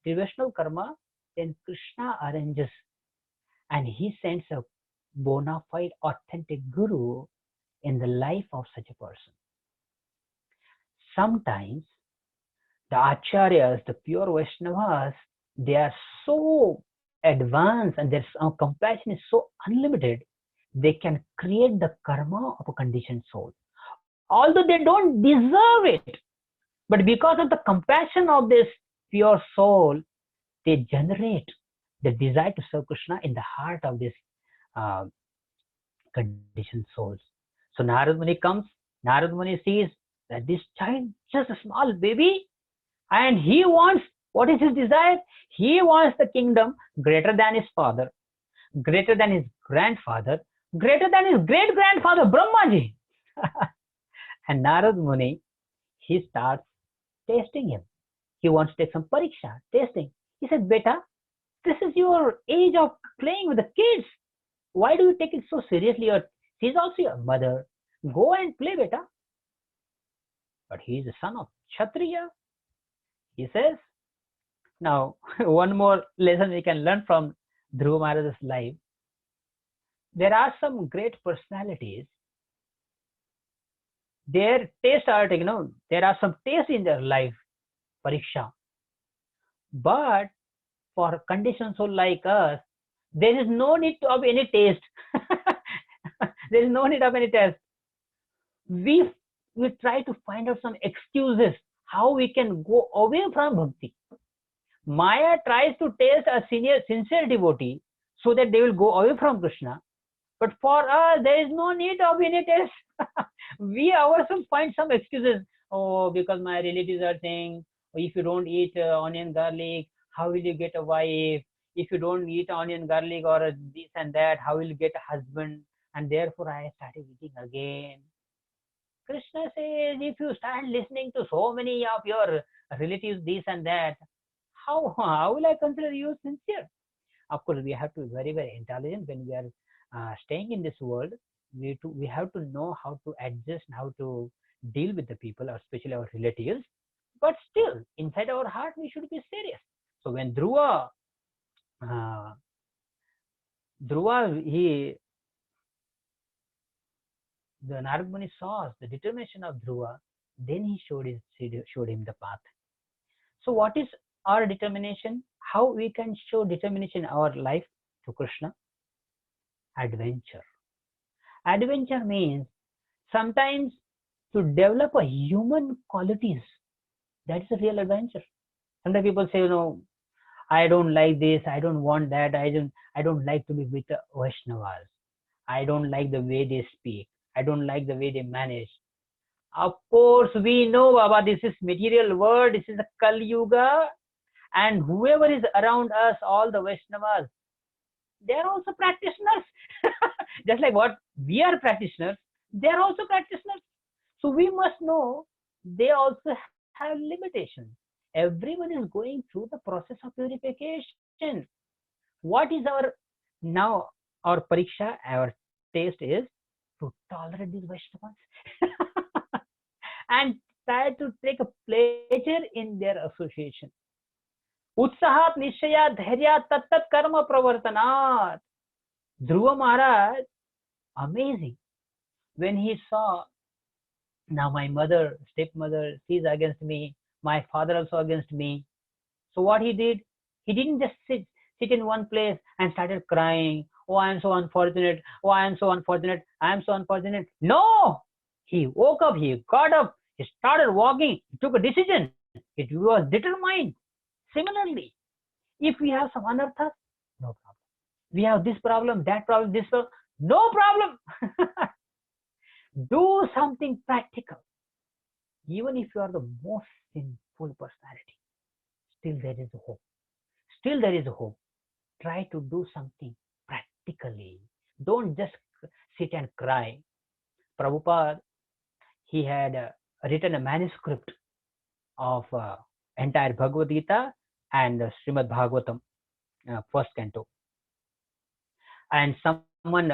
devotional karma, then Krishna arranges and he sends a bona fide, authentic guru in the life of such a person. Sometimes the acharyas, the pure Vaishnavas, they are so advanced and their compassion is so unlimited, they can create the karma of a conditioned soul. Although they don't deserve it, but because of the compassion of this pure soul, they generate the desire to serve Krishna in the heart of this uh, conditioned souls. So Narad Muni comes, Narad Muni sees that this child, just a small baby, and he wants, what is his desire? He wants the kingdom greater than his father, greater than his grandfather, greater than his great grandfather Brahmaji. And Narad Muni, he starts testing him. He wants to take some pariksha, testing. He said, Beta, this is your age of playing with the kids. Why do you take it so seriously? She's also your mother. Go and play, Beta. But he is the son of Kshatriya. He says, now one more lesson we can learn from Dhruva Maharaj's life. There are some great personalities. Their taste are, there are some taste in their life, pariksha. But for conditioned soul like us, there is no need of any taste. There is no need of any test. We try to find out some excuses how we can go away from bhakti. Maya tries to test a sincere devotee so that they will go away from Krishna. But for us, there is no need of any test. We ourselves find some excuses. Oh, because my relatives are saying, if you don't eat onion garlic, how will you get a wife? If you don't eat onion garlic or this and that, how will you get a husband? And therefore, I started eating again. Krishna says, if you start listening to so many of your relatives, this and that, how will I consider you sincere? Of course, we have to be very, very intelligent when we are staying in this world. We have to know how to adjust, how to deal with the people, especially our relatives. But still, inside our heart, we should be serious. So when Dhruva, the Narad Muni saw the determination of Dhruva, then he showed him the path. So what is our determination? How we can show determination in our life to Krishna? Adventure. Adventure means sometimes to develop a human qualities. That is a real adventure. Sometimes people say, I don't like this, I don't want that, I don't like to be with the Vaishnavas. I don't like the way they speak. I don't like the way they manage. Of course, we know, Baba, this is material world, this is a Kali Yuga, and whoever is around us, all the Vaishnavas, they are also practitioners. Just like what we are practitioners, they are also practitioners. So we must know they also have limitations. Everyone is going through the process of purification. What is our now our pariksha, our taste is to tolerate these Vaishnavas and try to take a pleasure in their association. Utsahat nishaya dhairya tat karma pravartanat. Dhruva Maharaj, amazing. When he saw, now my mother, stepmother, she's against me, my father also against me. So what he did, he didn't just sit in one place and started crying. Oh, I am so unfortunate. Oh, I am so unfortunate. I am so unfortunate. No! He woke up, he got up, he started walking, he took a decision. It was determined. Similarly, if we have some anarthas, no problem. We have this problem, that problem, this problem, no problem. Do something practical. Even if you are the most sinful personality, still there is a hope. Still there is a hope. Try to do something practically. Don't just sit and cry. Prabhupada, he had written a manuscript of entire Bhagavad Gita and Srimad Bhagavatam, first canto. And someone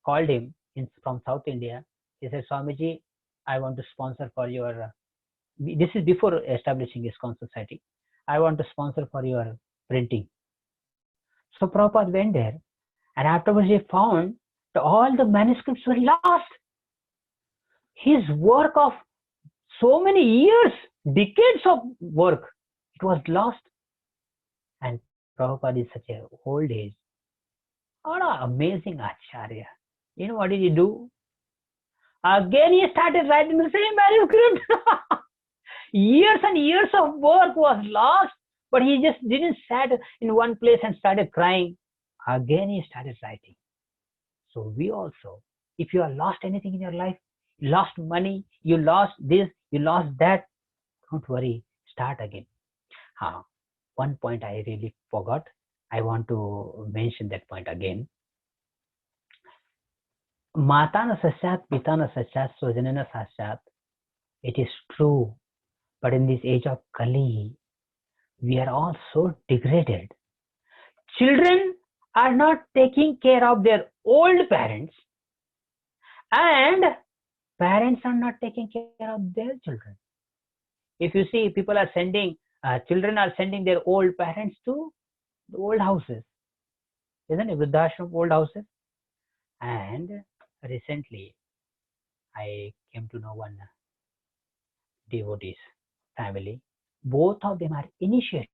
called him from South India. He said, Swamiji, I want to sponsor for your, this is before establishing ISKCON society. I want to sponsor for your printing. So Prabhupada went there, and afterwards he found that all the manuscripts were lost. His work of so many years, decades of work, it was lost. And Prabhupada is such an old age. What an amazing Acharya. You know what did he do? Again he started writing the same manuscript. Years and years of work was lost, but he just didn't sit in one place and started crying. Again he started writing. So we also, if you have lost anything in your life, you lost money, you lost this, you lost that, don't worry, start again. One point I really forgot. I want to mention that point again. Matana Sasyat, Pitana Sasyat, Swajanana Sasyat. It is true. But in this age of Kali, we are all so degraded. Children are not taking care of their old parents, and parents are not taking care of their children. If you see, people are sending, children are sending their old parents to the old houses, isn't it? Vruddhashram, old houses. And recently, I came to know one devotees family. Both of them are initiated.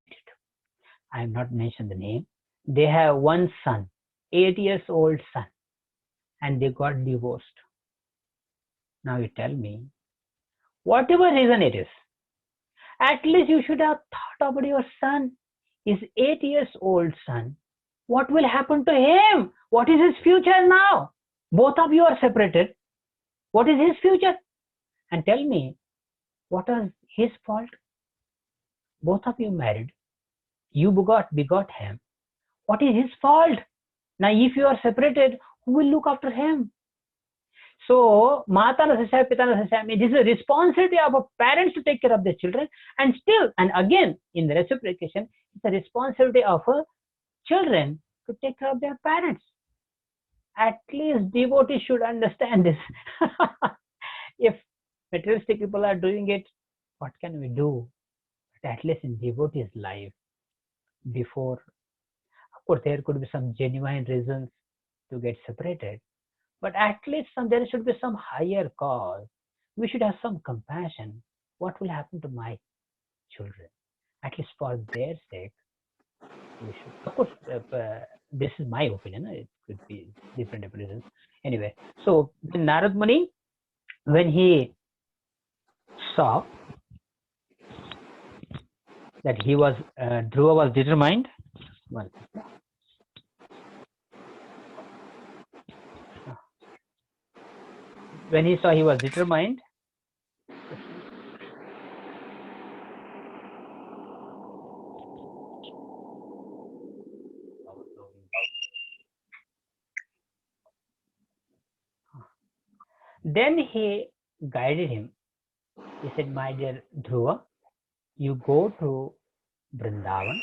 I have not mentioned the name. They have one son, 8 years old son, and they got divorced. Now you tell me, whatever reason it is, at least you should have thought about your son, his 8 years old son. What will happen to him? What is his future now? Both of you are separated. What is his future? And tell me, what was his fault? Both of you married. You begot him. What is his fault? Now, if you are separated, who will look after him? So, Mata Nasasya, Pita Nasasya, this is a responsibility of a parents to take care of their children, and still, and again, in the reciprocation, it's a responsibility of a children to take care of their parents. At least devotees should understand this. If materialistic people are doing it, what can we do? But at least in devotees' life, before, of course, there could be some genuine reasons to get separated, but at least there should be some higher cause. We should have some compassion. What will happen to my children? At least for their sake, we should. Of course, this is my opinion. It could be different reasons. Anyway, so Narad Muni, when he saw that he was, Dhruva was determined. Well, when he saw he was determined, Then he guided him. He said, "My dear Dhruva, you go to Vrindavan.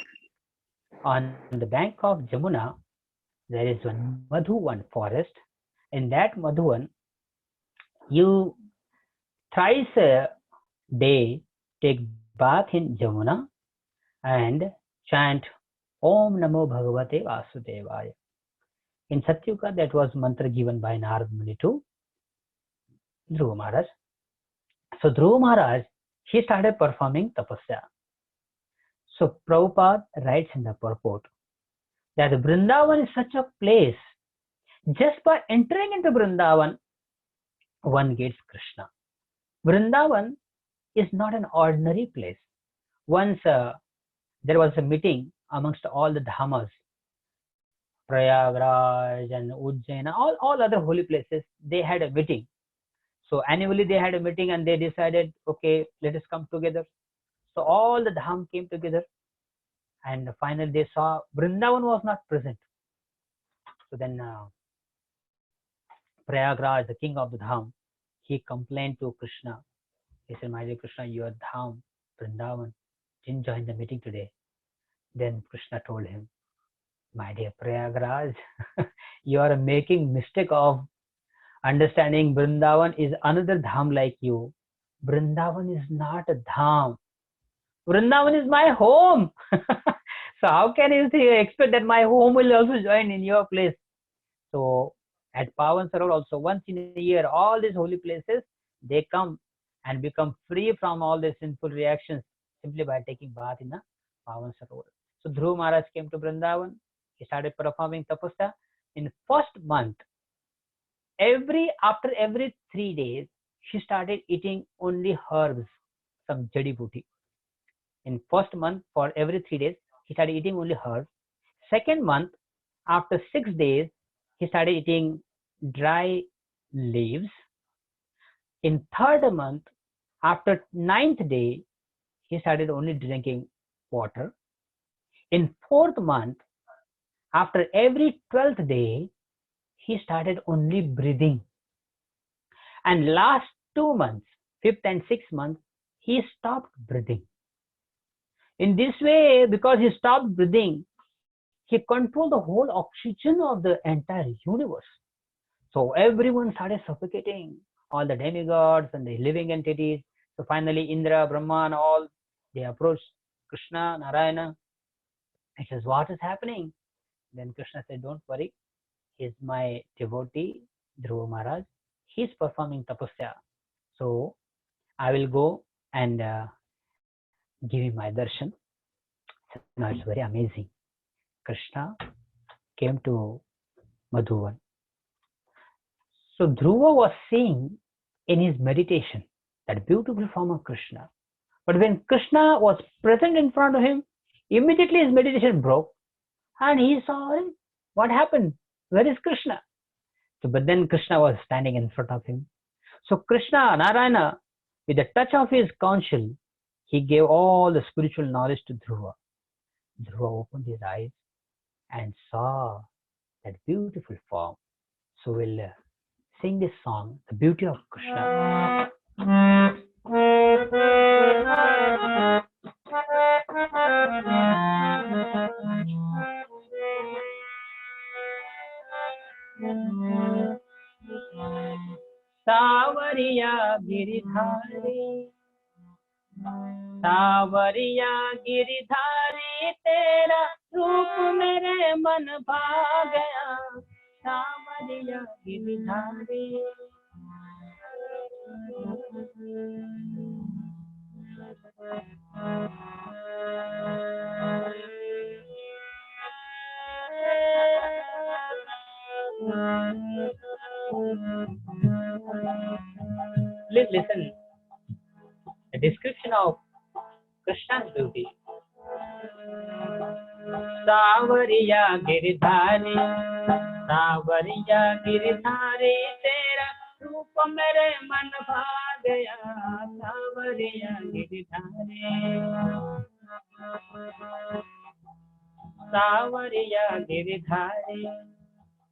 On the bank of Jamuna, there is one Madhuvan forest. In that Madhuvan, you thrice a day take bath in Jamuna and chant Om Namo Bhagavate Vasudevaya." In Satyuga, that was mantra given by Narad Muni to Dhruva Maharaj. So Dhruva Maharaj, he started performing tapasya. So Prabhupada writes in the purport that Vrindavan is such a place. Just by entering into Vrindavan, one gets Krishna. Vrindavan is not an ordinary place. Once there was a meeting amongst all the dhamas, Prayagraj and Ujjain, all other holy places, they had a meeting. So annually they had a meeting and they decided, okay, let us come together. So all the dham came together and finally they saw Vrindavan was not present. So then Prayagraj, the king of the dham, he complained to Krishna. He said, "My dear Krishna, your dham, Vrindavan, didn't join the meeting today." Then Krishna told him, "My dear Prayagraj, you are making mistake of understanding Vrindavan is another dham like you. Vrindavan is not a dham. Vrindavan is my home." So how can you expect that my home will also join in your place? So at Pavan Sarovar also, once in a year, all these holy places, they come and become free from all the sinful reactions simply by taking bath in the Pavan Sarovar. So Dhruva Maharaj came to Vrindavan. He started performing tapasya. In first month, after every 3 days, he started eating only herbs, some jadi booty. In first month, for every 3 days, he started eating only herbs. Second month, after 6 days, he started eating dry leaves. In third month, after 9th day, he started only drinking water. In fourth month, after every 12th day, he started only breathing. And last 2 months, 5th and 6th month, he stopped breathing. In this way, because he stopped breathing, he controlled the whole oxygen of the entire universe. So everyone started suffocating, all the demigods and the living entities. So finally, Indra, Brahma, and all, they approached Krishna, Narayana. He says, "What is happening?" Then Krishna said, "Don't worry. He's my devotee, Dhruva Maharaj. He's performing tapasya. So I will go and give him my darshan." So now it's very amazing. Krishna came to Madhuvan. So Dhruva was seeing in his meditation that beautiful form of Krishna. But when Krishna was present in front of him, immediately his meditation broke and he saw him. What happened? Where is Krishna? So, but then Krishna was standing in front of him. So Krishna, Narayana, with the touch of his counsel, he gave all the spiritual knowledge to Dhruva. Dhruva opened his eyes and saw that beautiful form. So we'll sing this song, The Beauty of Krishna. सावरिया गिरिधारी, सावरिया गिरिधारी, तेरा रूप मेरे मन भा गया। सावरिया Giridhari, Please listen. A description of Krishna's beauty. सावरिया गिरिधारी, सावरिया गिरिधारी, तेरा रूप मेरे मन भा गया। सावरिया गिरिधारी, सावरिया गिरिधारी,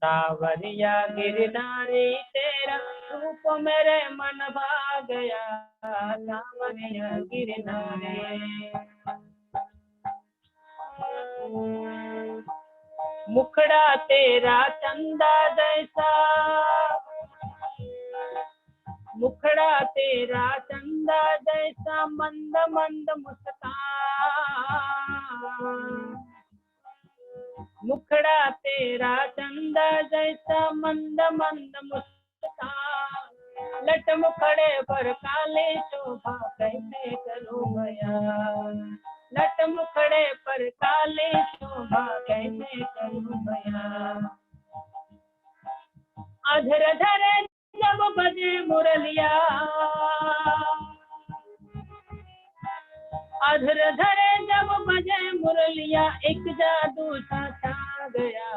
सावरिया गिरधारी तेरा रूप मेरे मन भा गया, सावरिया गिरधारी। मुखड़ा तेरा चंदा जैसा, मुखड़ा तेरा चंदा जैसा मंद मंद मुस्कान, मुखड़ा तेरा चंदा जैसा मंद मंद मुस्कान, लट मुखड़े पर काले शोभा कैसे करूं बयां, लट मुखड़े पर काले शोभा कैसे करूं बयां। अधर धरे जब बजे मुरलिया, अधर धरे जब बजे मुरलिया, एक जादू सा छा गया,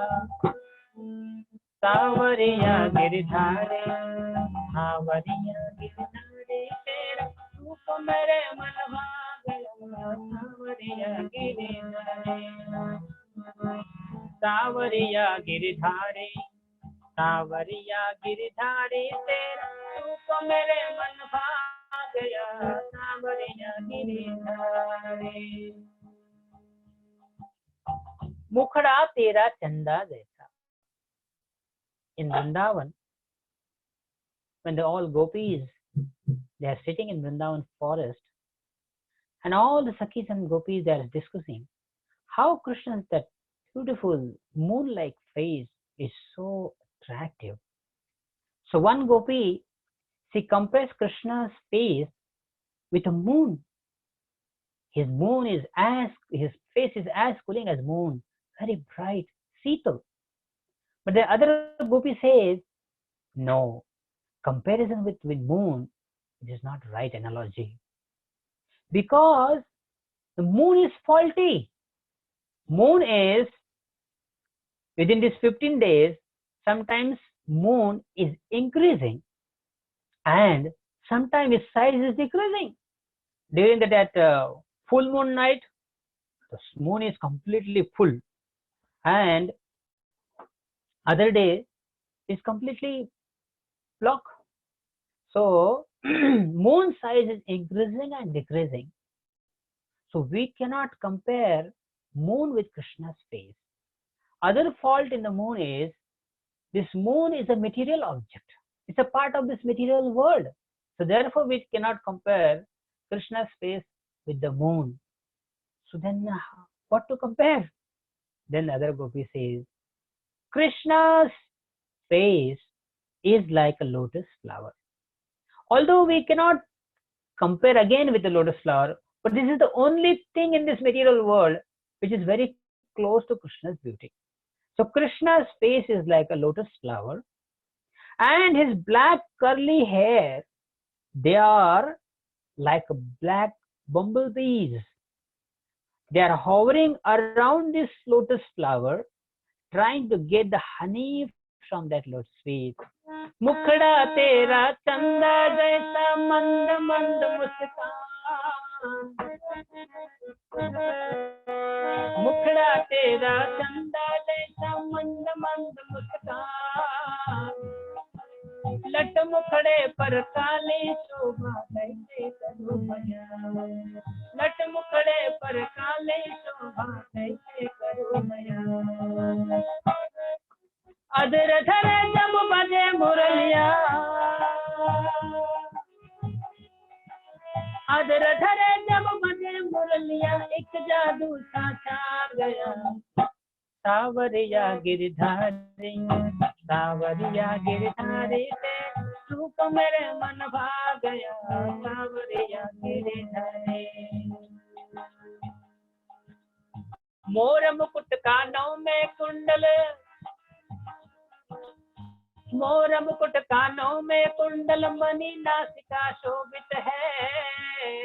सावरिया गिरधारी, सावरिया गिरधारी तेरा रूप मेरे मन भा गया, सावरिया गिरधारी, सावरिया गिरधारी, सावरिया गिरधारी तेरा रूप मेरे मन भा गया, सावरिया गिरधारी। मुखड़ा तेरा चंदा जैसा। In Vrindavan, when all gopis, they are sitting in Vrindavan forest, and all the Sakhis and gopis, they are discussing how Krishna's that beautiful moon-like face is so attractive. So one gopi, she compares Krishna's face with a moon. His face is as cooling as moon, very bright, Sital. But the other gopi says, no, comparison with moon, it is not right analogy. Because the moon is faulty. Moon is, within these 15 days, sometimes moon is increasing and sometimes its size is decreasing. During that full moon night, the moon is completely full, and other day is completely blocked. So moon size is increasing and decreasing. So we cannot compare moon with Krishna's face. Other fault in the moon is, this moon is a material object. It's a part of this material world. So therefore we cannot compare Krishna's face with the moon. So then what to compare? Then other gopi says, Krishna's face is like a lotus flower. Although we cannot compare again with the lotus flower, but this is the only thing in this material world which is very close to Krishna's beauty. So Krishna's face is like a lotus flower, and his black curly hair, they are like black bumblebees. They are hovering around this lotus flower, trying to get the honey from that lotus sweet. मुखड़ा तेरा चंदा जैसा मंद मंद मुस्कान, मुखड़ा तेरा चंदा जैसा मंद मंद मुस्कान, लट मुखड़े पर काले शोभा कैसे करूं बयां, लट मुखड़े पर काले शोभा कैसे करूं बयां। अधर धरे जब बजे मुरलिया, अधर धरे जब बजे मुरलिया, एक जादू सा छा गया, सावरिया गिरधारी, सावरिया गिरधारी तेरा रूप मेरे मन भा गया, सावरिया गिरधारी। मोर मुकुट कानों में कुंडल, मोर मुकुट कानों में कुंडल, मणि नासिका शोभित है,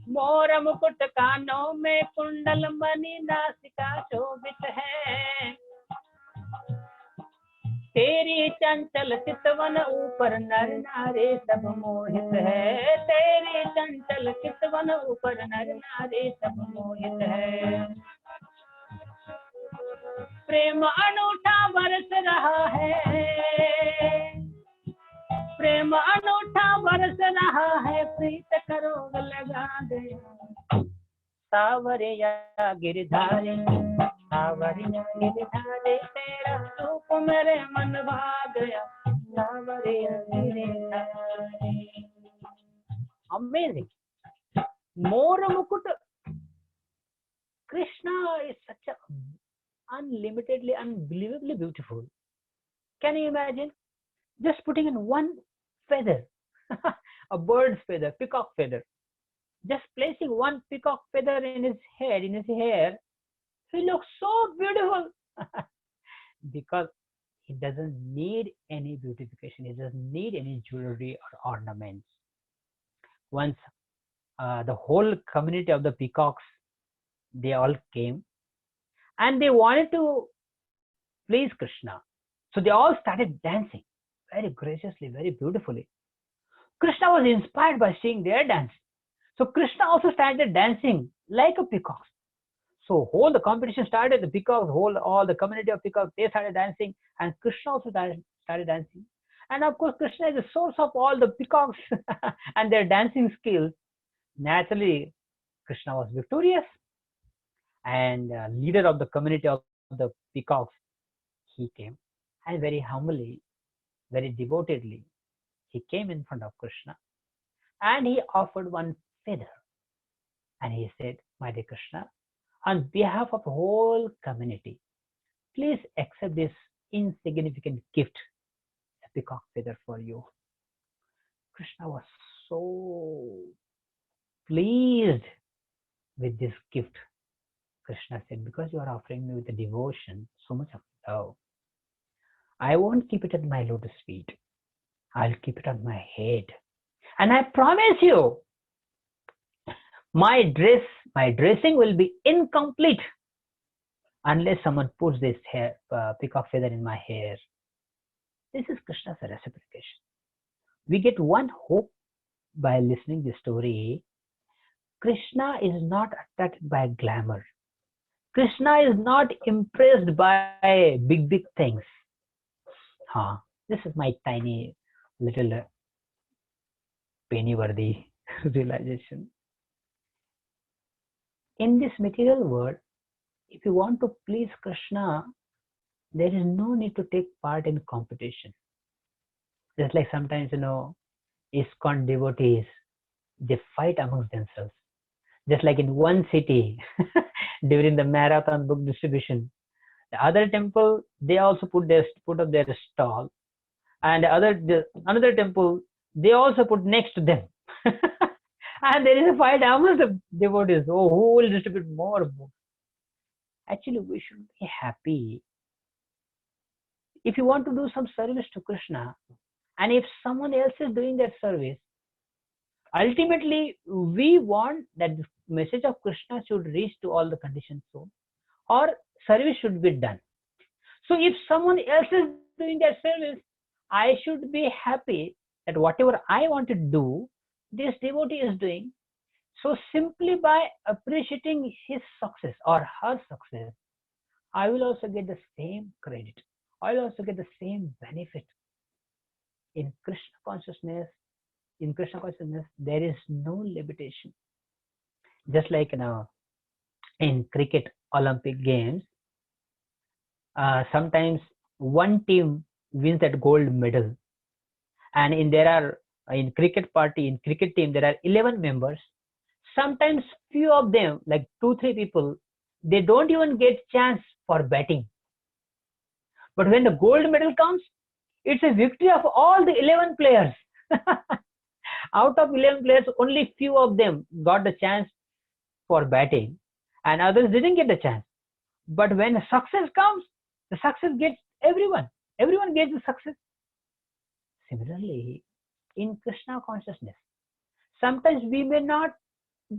मोर मुकुट कानों में कुंडल, मणि नासिका शोभित है, तेरी चंचल चितवन ऊपर नर नारी सब मोहित है, तेरी चंचल चितवन ऊपर नर नारी सब मोहित है। प्रेम अनूठा बरस रहा है, प्रेम अनूठा बरस रहा है, प्रीत करो लगा गया। सावरिया गिरधारी, सावरिया गिरधारी, तेरा रूप मेरे मन भा गया, सावरिया Girdhari. Amazing. More Mukut, Krishna is such a unlimitedly, unbelievably beautiful. Can you imagine? Just putting in one feather, a bird's feather, peacock feather, just placing one peacock feather in his head, in his hair, he looks so beautiful. Because he doesn't need any beautification, he doesn't need any jewelry or ornaments. Once the whole community of the peacocks, they all came and they wanted to please Krishna. So they all started dancing very graciously, very beautifully. Krishna was inspired by seeing their dance. So Krishna also started dancing like a peacock. So whole the competition started, the peacocks, all the community of peacocks, they started dancing, and Krishna also started dancing. And of course, Krishna is the source of all the peacocks and their dancing skills. Naturally, Krishna was victorious, and leader of the community of the peacocks, he came, and very humbly, very devotedly, he came in front of Krishna, and he offered one feather, and he said, "My dear Krishna, on behalf of the whole community, please accept this insignificant gift, a peacock feather for you." Krishna was so pleased with this gift. Krishna said, "Because you are offering me with a devotion, so much of love, I won't keep it at my lotus feet. I'll keep it on my head. And I promise you, my dressing will be incomplete unless someone puts this peacock feather in my hair." This is Krishna's reciprocation. We get one hope by listening to the story. Krishna is not attracted by glamour. Krishna is not impressed by big things. This is my tiny little penny-worthy realization. In this material world, if you want to please Krishna, there is no need to take part in competition. Just like sometimes, ISKCON devotees, they fight amongst themselves. Just like in one city, during the marathon book distribution, the other temple, they also put up their stall, and another temple, they also put next to them. And there is a fight amongst the devotees. Oh, who will distribute more books? Actually, we should be happy. If you want to do some service to Krishna, and if someone else is doing that service, ultimately, we want that the message of Krishna should reach to all the conditioned souls, or service should be done. So if someone else is doing that service, I should be happy that whatever I want to do, this devotee is doing. So simply by appreciating his success or her success, I will also get the same credit. I will also get the same benefit. In Krishna consciousness, there is no limitation. Just like in cricket Olympic Games, sometimes one team wins that gold medal, and in cricket team there are 11 members. Sometimes few of them, like 2-3 people, they don't even get chance for batting. But when the gold medal comes, it's a victory of all the 11 players. Out of 11 players, only few of them got the chance for batting, and others didn't get the chance. But when the success comes, the success gets everyone. Everyone gets the success. Similarly, in Krishna consciousness, sometimes we may not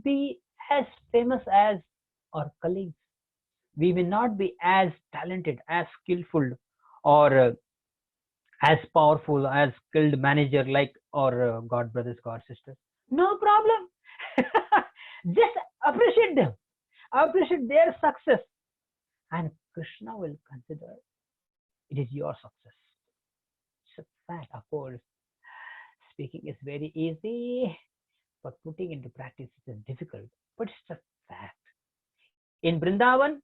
be as famous as our colleagues. We may not be as talented, as skillful, or as powerful, as skilled manager like our God brothers, God sisters. No problem. Just appreciate them. Appreciate their success. And Krishna will consider it is your success. It's a fact, of course. Speaking is very easy, but putting into practice is difficult. But it's a fact. In Brindavan,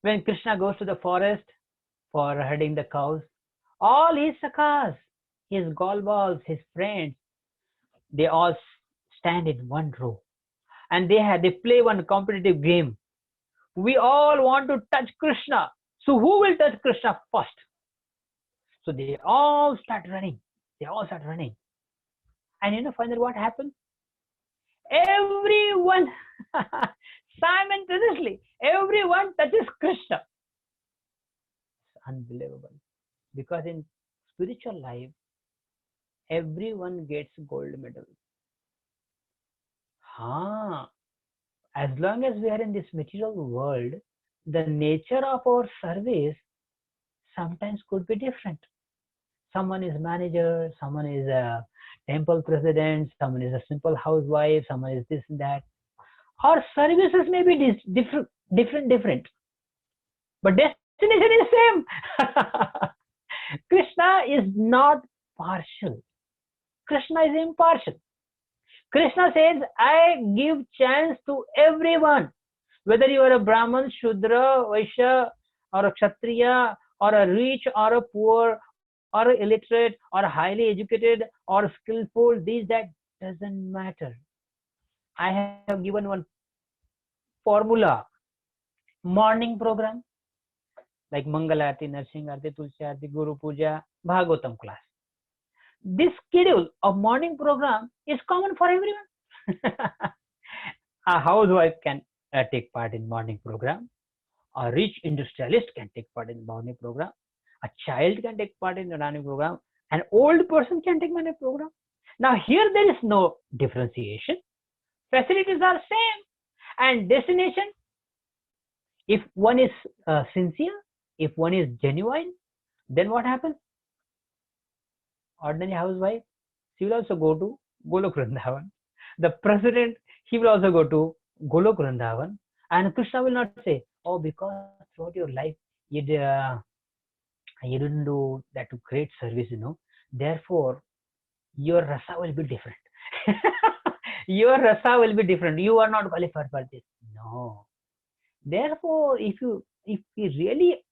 when Krishna goes to the forest for herding the cows, all his sakhas, his golbals, his friends, they all stand in one row and they play one competitive game. We all want to touch Krishna. So who will touch Krishna first? So they all start running. They all start running. And finally what happens? Everyone simultaneously, everyone touches Krishna. It's unbelievable. Because in spiritual life, everyone gets gold medal. As long as we are in this material world, the nature of our service sometimes could be different. Someone is manager, someone is a temple president, someone is a simple housewife, someone is this and that. Our services may be different, but destination is same. Krishna is not partial. Krishna is impartial. Krishna says, I give chance to everyone, whether you are a Brahman, Shudra, Vaishya, or a Kshatriya, or a rich, or a poor, or a illiterate, or highly educated, or skillful, that doesn't matter. I have given one formula. Morning program, like Mangalarti, Narsing Arti, Tulsi Arti, Guru Puja, Bhagavatam class. This schedule of morning program is common for everyone. A housewife can take part in morning program. A rich industrialist can take part in morning program. A child can take part in the morning program. An old person can take morning program. Now here there is no differentiation. Facilities are same. And destination, if one is sincere, if one is genuine, then what happens? Ordinary housewife, she will also go to Golok Vrindavan. The president, he will also go to Golok Vrindavan. And Krishna will not say, oh, because throughout your life you didn't do that great service, Therefore, your rasa will be different. Your rasa will be different. You are not qualified for this. No. Therefore, if we really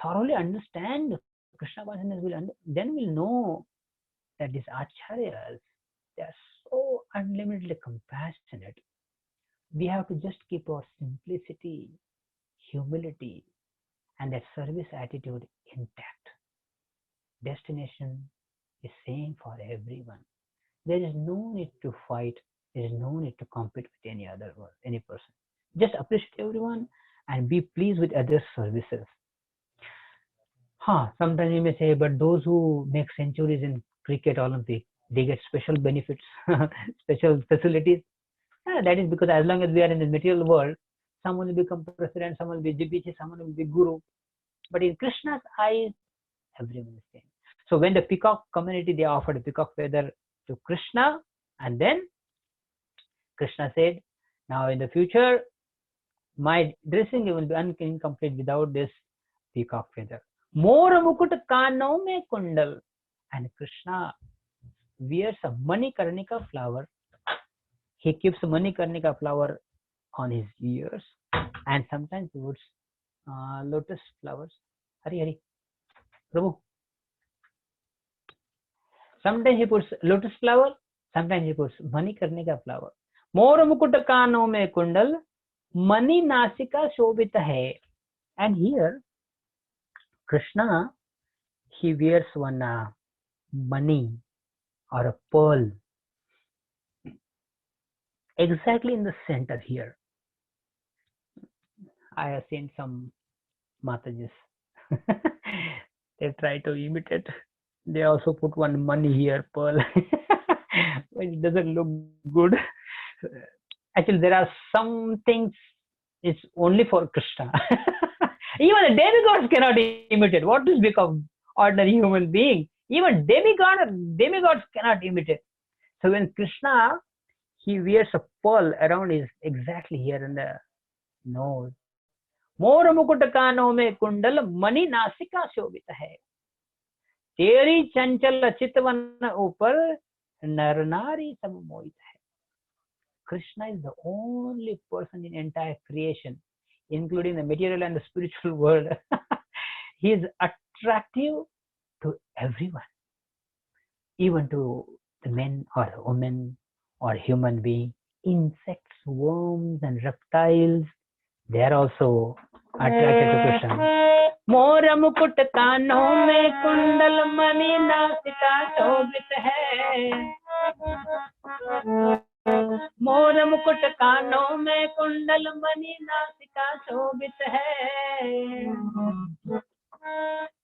thoroughly understand Krishna consciousness, then we'll know that these acharyas, they are so unlimitedly compassionate. We have to just keep our simplicity, humility, and that service attitude intact. Destination is same for everyone. There is no need to fight. There is no need to compete with any person. Just appreciate everyone and be pleased with other services. Sometimes you may say, but those who make centuries in cricket Olympic, they get special benefits, special facilities. That is because as long as we are in the material world, someone will become president, someone will be DPC, someone will be guru. But in Krishna's eyes, everyone is same. So when the peacock community, they offered a peacock feather to Krishna, and then Krishna said, now in the future, my dressing will be incomplete without this peacock feather. Mora mukut kano mein kundal. And Krishna wears a Manikarnika flower. He keeps a Manikarnika flower on his ears, and sometimes he puts lotus flowers. Hari, Prabhu. Sometimes he puts lotus flower, sometimes he puts Manikarnika flower. Mora mukut kano mein kundal, Mani nasika shobhita hai. And here, Krishna, he wears one mani or a pearl exactly in the center here. I have seen some Matajis. They try to imitate. They also put one mani here, pearl, which doesn't look good. Actually, there are some things it's only for Krishna. Even the demigods cannot imitate. What is become ordinary human being? Even demigods cannot imitate. So when Krishna, he wears a pearl around his exactly here in the nose, मोर मुकुट कानों में कुंडल मणि नासिका शोभित है, तेरी चंचल चितवन ऊपर नर नारी सब मोहित है. Krishna is the only person in entire creation, including the material and the spiritual world. He is attractive to everyone, even to the men or women or human being, insects, worms and reptiles. They are also attracted to Krishna. मोर मुकुट कानों में कुंडल मणि नासिका शोभित है, मोर मुकुट कानों में कुंडल मणि नासिका शोभित है,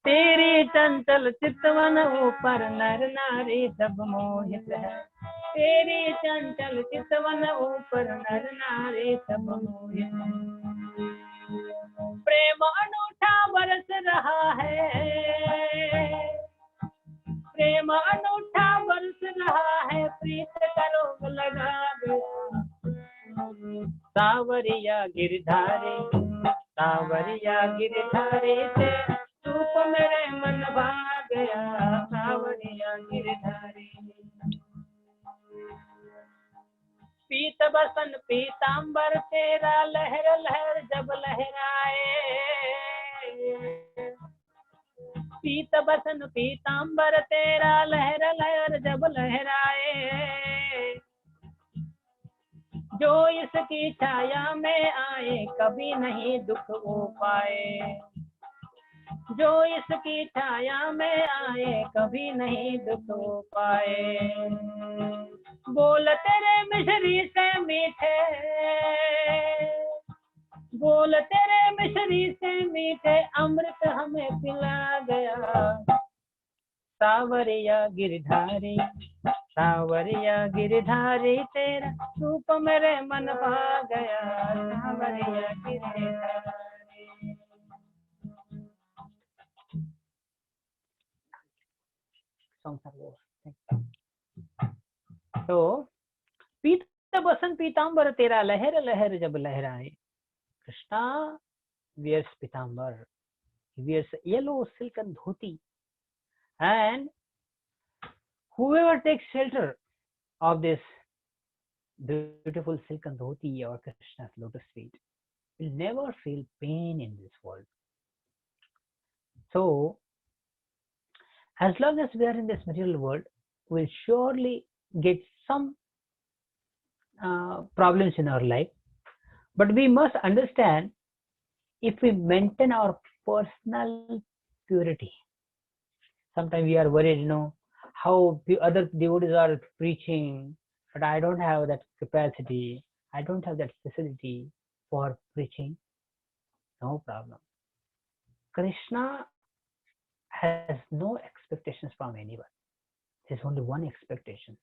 तेरी चंचल चितवन ऊपर नर नारी सब मोहित है, तेरी चंचल चितवन ऊपर नर नारी सब मोहित है. प्रेम अनूठा बरस रहा है, प्रेम अनूठा बरस रहा है, प्रीत का रोग लगा गया. सावरिया गिरधारी, सावरिया गिरधारी से रूप मेरे मन भाग गया, सावरिया गिरधारी. पीत बसन पीतांबर तेरा लहर लहर जब लहराए, पीत बसन पीतांबर तेरा लहर लहर जब लहराए, जो इसकी छाया में आए कभी नहीं दुख हो पाए, जो इसकी छाया में आए कभी नहीं दुख हो पाए. बोल तेरे मिश्री से मीठे, बोल तेरे मिश्री से मीठे अमृत हमें पिला गया, सावरिया गिरधारी, सावरिया गिरधारी तेरा रूप मेरे मन भा गया, सावरिया गिरधारी. So, पीत बसन पीतांबर तेरा लहर लहर जब लहराए. Krishna wears pitambar. He wears yellow silken dhoti, and whoever takes shelter of this beautiful silken dhoti or Krishna's lotus feet will never feel pain in this world. So, as long as we are in this material world, we'll surely get some problems in our life. But we must understand, if we maintain our personal purity. Sometimes we are worried, how the other devotees are preaching, but I don't have that capacity, I don't have that facility for preaching. No problem. Krishna has no expectations from anyone. There's only one expectation: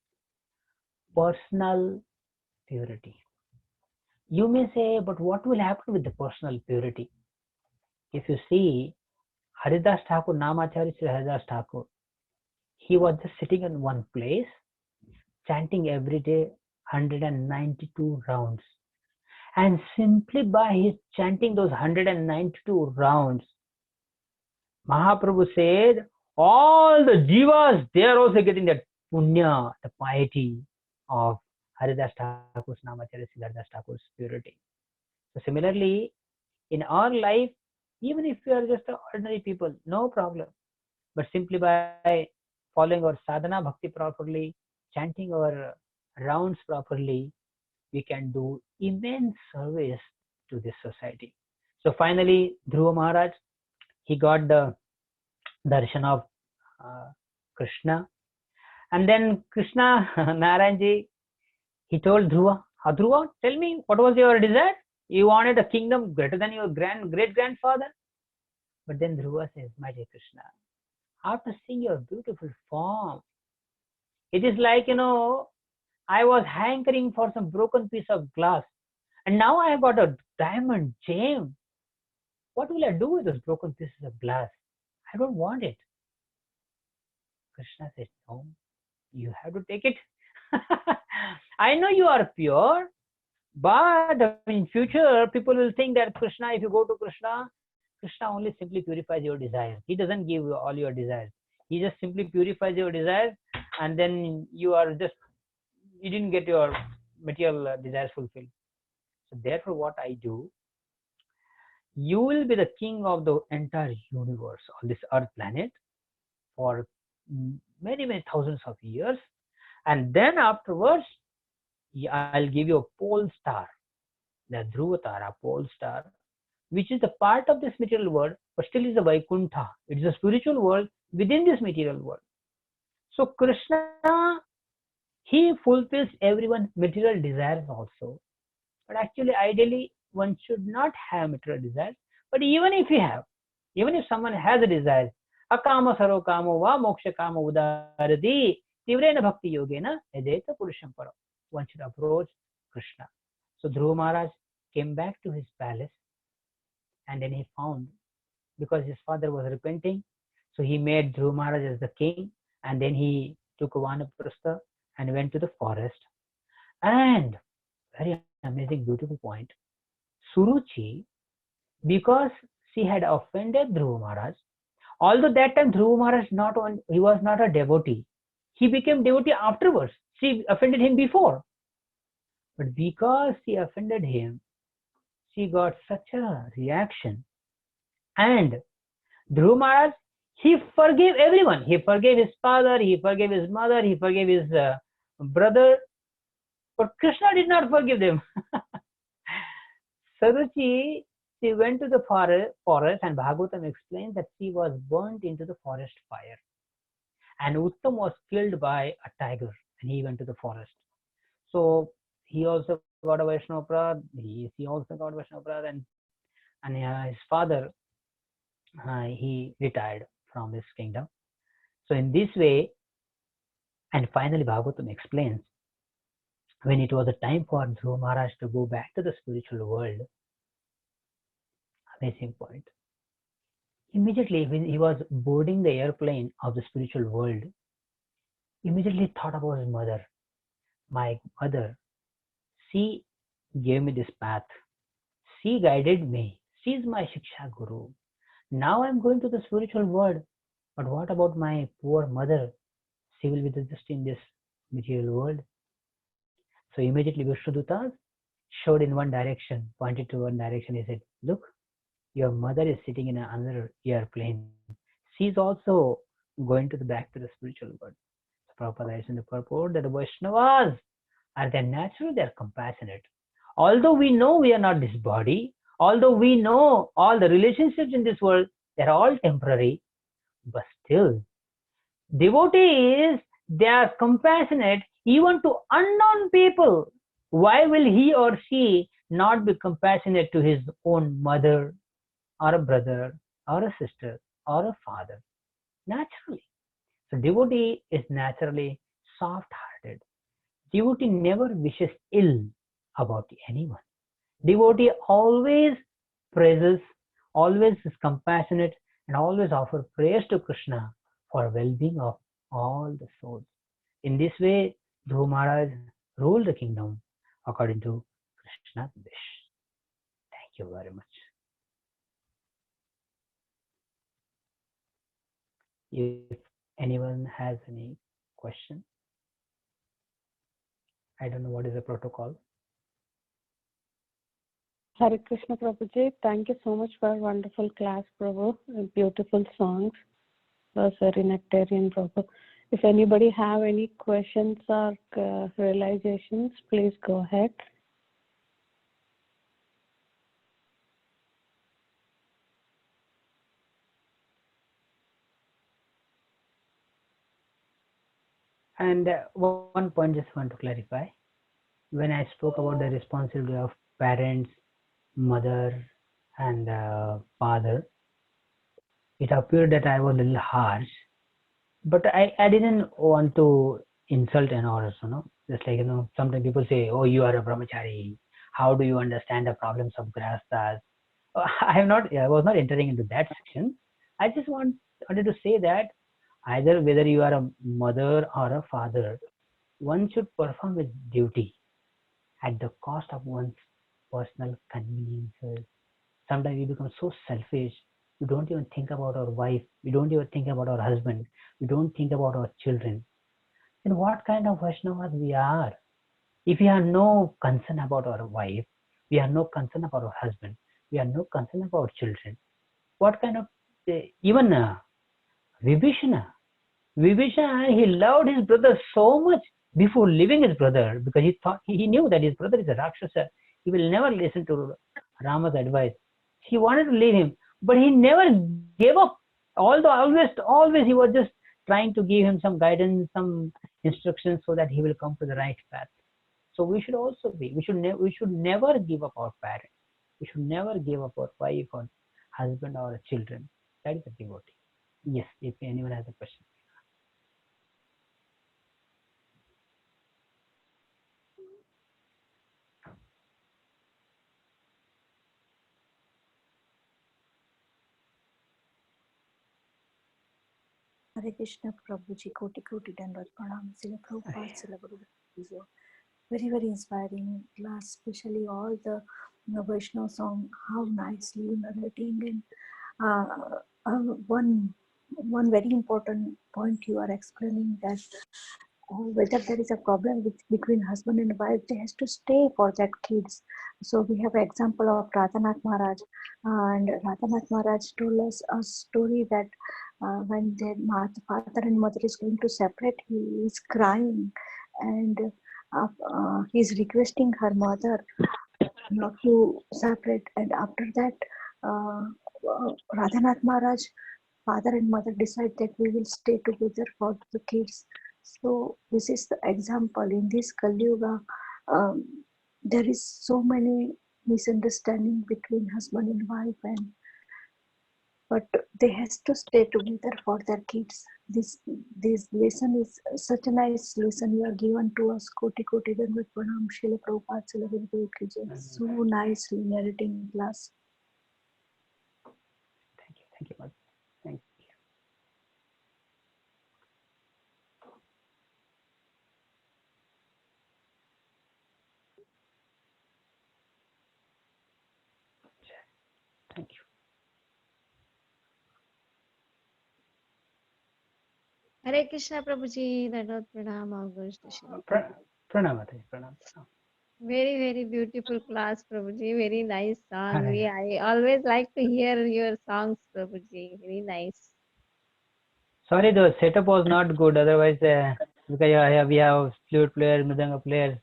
personal purity. You may say, but what will happen with the personal purity? If you see, Haridas Thakur, Namacharya Sri Haridas Thakur, he was just sitting in one place, chanting every day 192 rounds. And simply by his chanting those 192 rounds, Mahaprabhu said, all the jivas, they are also getting that punya, the piety of Haridas Thakur's Namacharya Sri Haridas Thakur's purity. So similarly, in our life, even if we are just ordinary people, no problem. But simply by following our sadhana bhakti properly, chanting our rounds properly, we can do immense service to this society. So finally, Dhruva Maharaj, he got the darshan of Krishna. And then Krishna, Narayanji, he told Dhruva, Dhruva, tell me, what was your desire? You wanted a kingdom greater than your great-grandfather? But then Dhruva says, my dear Krishna, after seeing your beautiful form, it is like, I was hankering for some broken piece of glass, and now I have got a diamond gem. What will I do with those broken pieces of glass? I don't want it. Krishna says, no, you have to take it. I know you are pure, But in future, people will think that Krishna, if you go to Krishna, Krishna only simply purifies your desires. He doesn't give you all your desires. He just simply purifies your desires, and then you didn't get your material desires fulfilled. So therefore, what I do, you will be the king of the entire universe on this earth planet for many, many thousands of years. And then afterwards, I'll give you a pole star, the Dhruvatara pole star, which is the part of this material world, but still is a Vaikuntha. It is a spiritual world within this material world. So Krishna, he fulfills everyone's material desires also. But actually, ideally, one should not have material desires. But even if someone has a desire, akama saro kamo va moksha kamo udarati tivrena bhakti yogena yajeta purusham paro. One should approach Krishna. So Dhruva Maharaj came back to his palace, and then he found, because his father was repenting, so he made Dhruva Maharaj as the king, and then he took a vanaprastha and went to the forest. And very amazing, beautiful point. Suruchi, because she had offended Dhruva Maharaj, although that time Dhruva Maharaj he was not a devotee. He became devotee afterwards. She offended him before. But because she offended him, she got such a reaction. And Dhruva Maharaj, he forgave everyone. He forgave his father, he forgave his mother, he forgave his brother. But Krishna did not forgive them. Saruchi, she went to the forest, and Bhagavatam explains that she was burnt into the forest fire. And Uttam was killed by a tiger, and he went to the forest. So he also got a Vaishnava Prad, he also got Vaishnava Prad, and his father, he retired from his kingdom. So in this way, and finally Bhagavatam explains, when it was a time for Dhruva Maharaj to go back to the spiritual world, amazing point. Immediately, when he was boarding the airplane of the spiritual world, immediately thought about his mother. My mother, she gave me this path. She guided me. She is my Shiksha Guru. Now I am going to the spiritual world. But what about my poor mother? She will be just in this material world. So immediately Vishnudutas showed in one direction, pointed to one direction. He said, look, your mother is sitting in another airplane. She's also going to the back to the spiritual world. So Prabhupada is in the purport that the Vaishnavas are they natural, they are compassionate. Although we know we are not this body, although we know all the relationships in this world, they're all temporary, but still, devotees, they are compassionate even to unknown people. Why will he or she not be compassionate to his own mother, or a brother, or a sister, or a father? Naturally. So devotee is naturally soft-hearted. Devotee never wishes ill about anyone. Devotee always praises, always is compassionate, and always offers prayers to Krishna for well-being of all the souls. In this way, Dhruva Maharaj ruled the kingdom according to Krishna's wish. Thank you very much. If anyone has any question, I don't know what is the protocol. Hare Krishna Prabhuji, thank you so much for a wonderful class, Prabhu. Beautiful songs. Was very nectarian, Prabhu. If anybody have any questions or realizations, please go ahead. And one point just want to clarify. When I spoke about the responsibility of parents, mother, and father, it appeared that I was a little harsh, but I didn't want to insult and all, just like, sometimes people say, oh, you are a brahmachari, how do you understand the problems of grahasthas? I was not entering into that section. I just wanted to say that either whether you are a mother or a father, one should perform with duty. at the cost of one's personal conveniences. Sometimes we become so selfish. We don't even think about our wife. We don't even think about our husband. We don't think about our children. Then what kind of Vaishnavas we are? If we have no concern about our wife, we have no concern about our husband, we have no concern about children, what kind of even Vibhishana? Vibhishana, he loved his brother so much before leaving his brother because he thought he knew that his brother is a Rakshasa. He will never listen to Rama's advice. He wanted to leave him, but he never gave up. Although always he was just trying to give him some guidance, some instructions so that he will come to the right path. So we should also be. We should never give up our parents. We should never give up our wife or husband or children. That is a devotee. Yes, if anyone has a question. Hare Krishna Prabhuji, Koti Koti Dandavat Pranam, Srila Prabhupada, Srila Guru Dev. Very, very inspiring class, especially all the Vaishnava song, how nicely you narrating. And one very important point you are explaining that whether there is a problem between husband and wife, they has to stay for that kids. So we have an example of Radhanath Maharaj, and Radhanath Maharaj told us a story that when their father and mother is going to separate, he is crying and he's requesting her mother not to separate. And after that, Radhanath Maharaj, father and mother decide that we will stay together for the kids. So this is the example in this Kali Yuga. There is so many misunderstanding between husband and wife, but they has to stay together for their kids. This lesson is such a nice lesson you are given to us. Koti Koti Dandavat Pranam, Srila Prabhupada, Srila Guru Dev Ki Jai. So nicely narrating class. Thank you, Mother. Thank you. Thank you. Hare Krishna Prabhuji, Dandavat Pranam, August. Pranam, Mataji, pranam. Very, very beautiful class, Prabhuji. Very nice song. Hare. I always like to hear your songs, Prabhuji. Very nice. Sorry, the setup was not good. Otherwise, because we have flute player, mridanga player.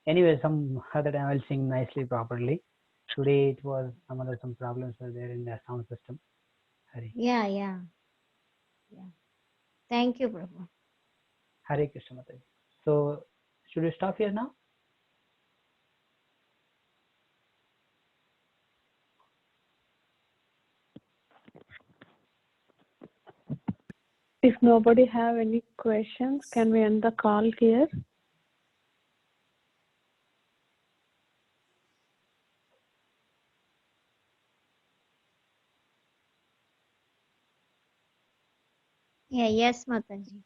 Anyway, some other time I'll sing nicely properly. Today it was some problems were there in the sound system. Hare. Yeah. Thank you, Prabhu. Hare Krishna Mataji. So, should we stop here now? If nobody have any questions, can we end the call here? Yes, Mataji.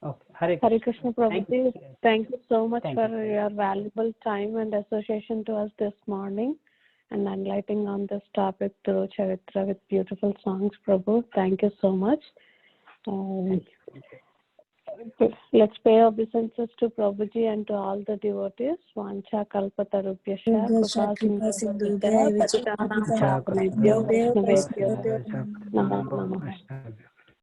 Okay. Hare Hare Krishna Prabhuji, thank you so much Thank for you. your valuable time and association to us this morning and enlightening on this topic through Charitra with beautiful songs, Prabhu. Thank you so much. Thank you. Let's pay obeisances to Prabhuji and to all the devotees. Vancha kalpatarubhyascha Kripasindhubhya patitanam pavanebhyo Vaishnavebhyo namo namaha.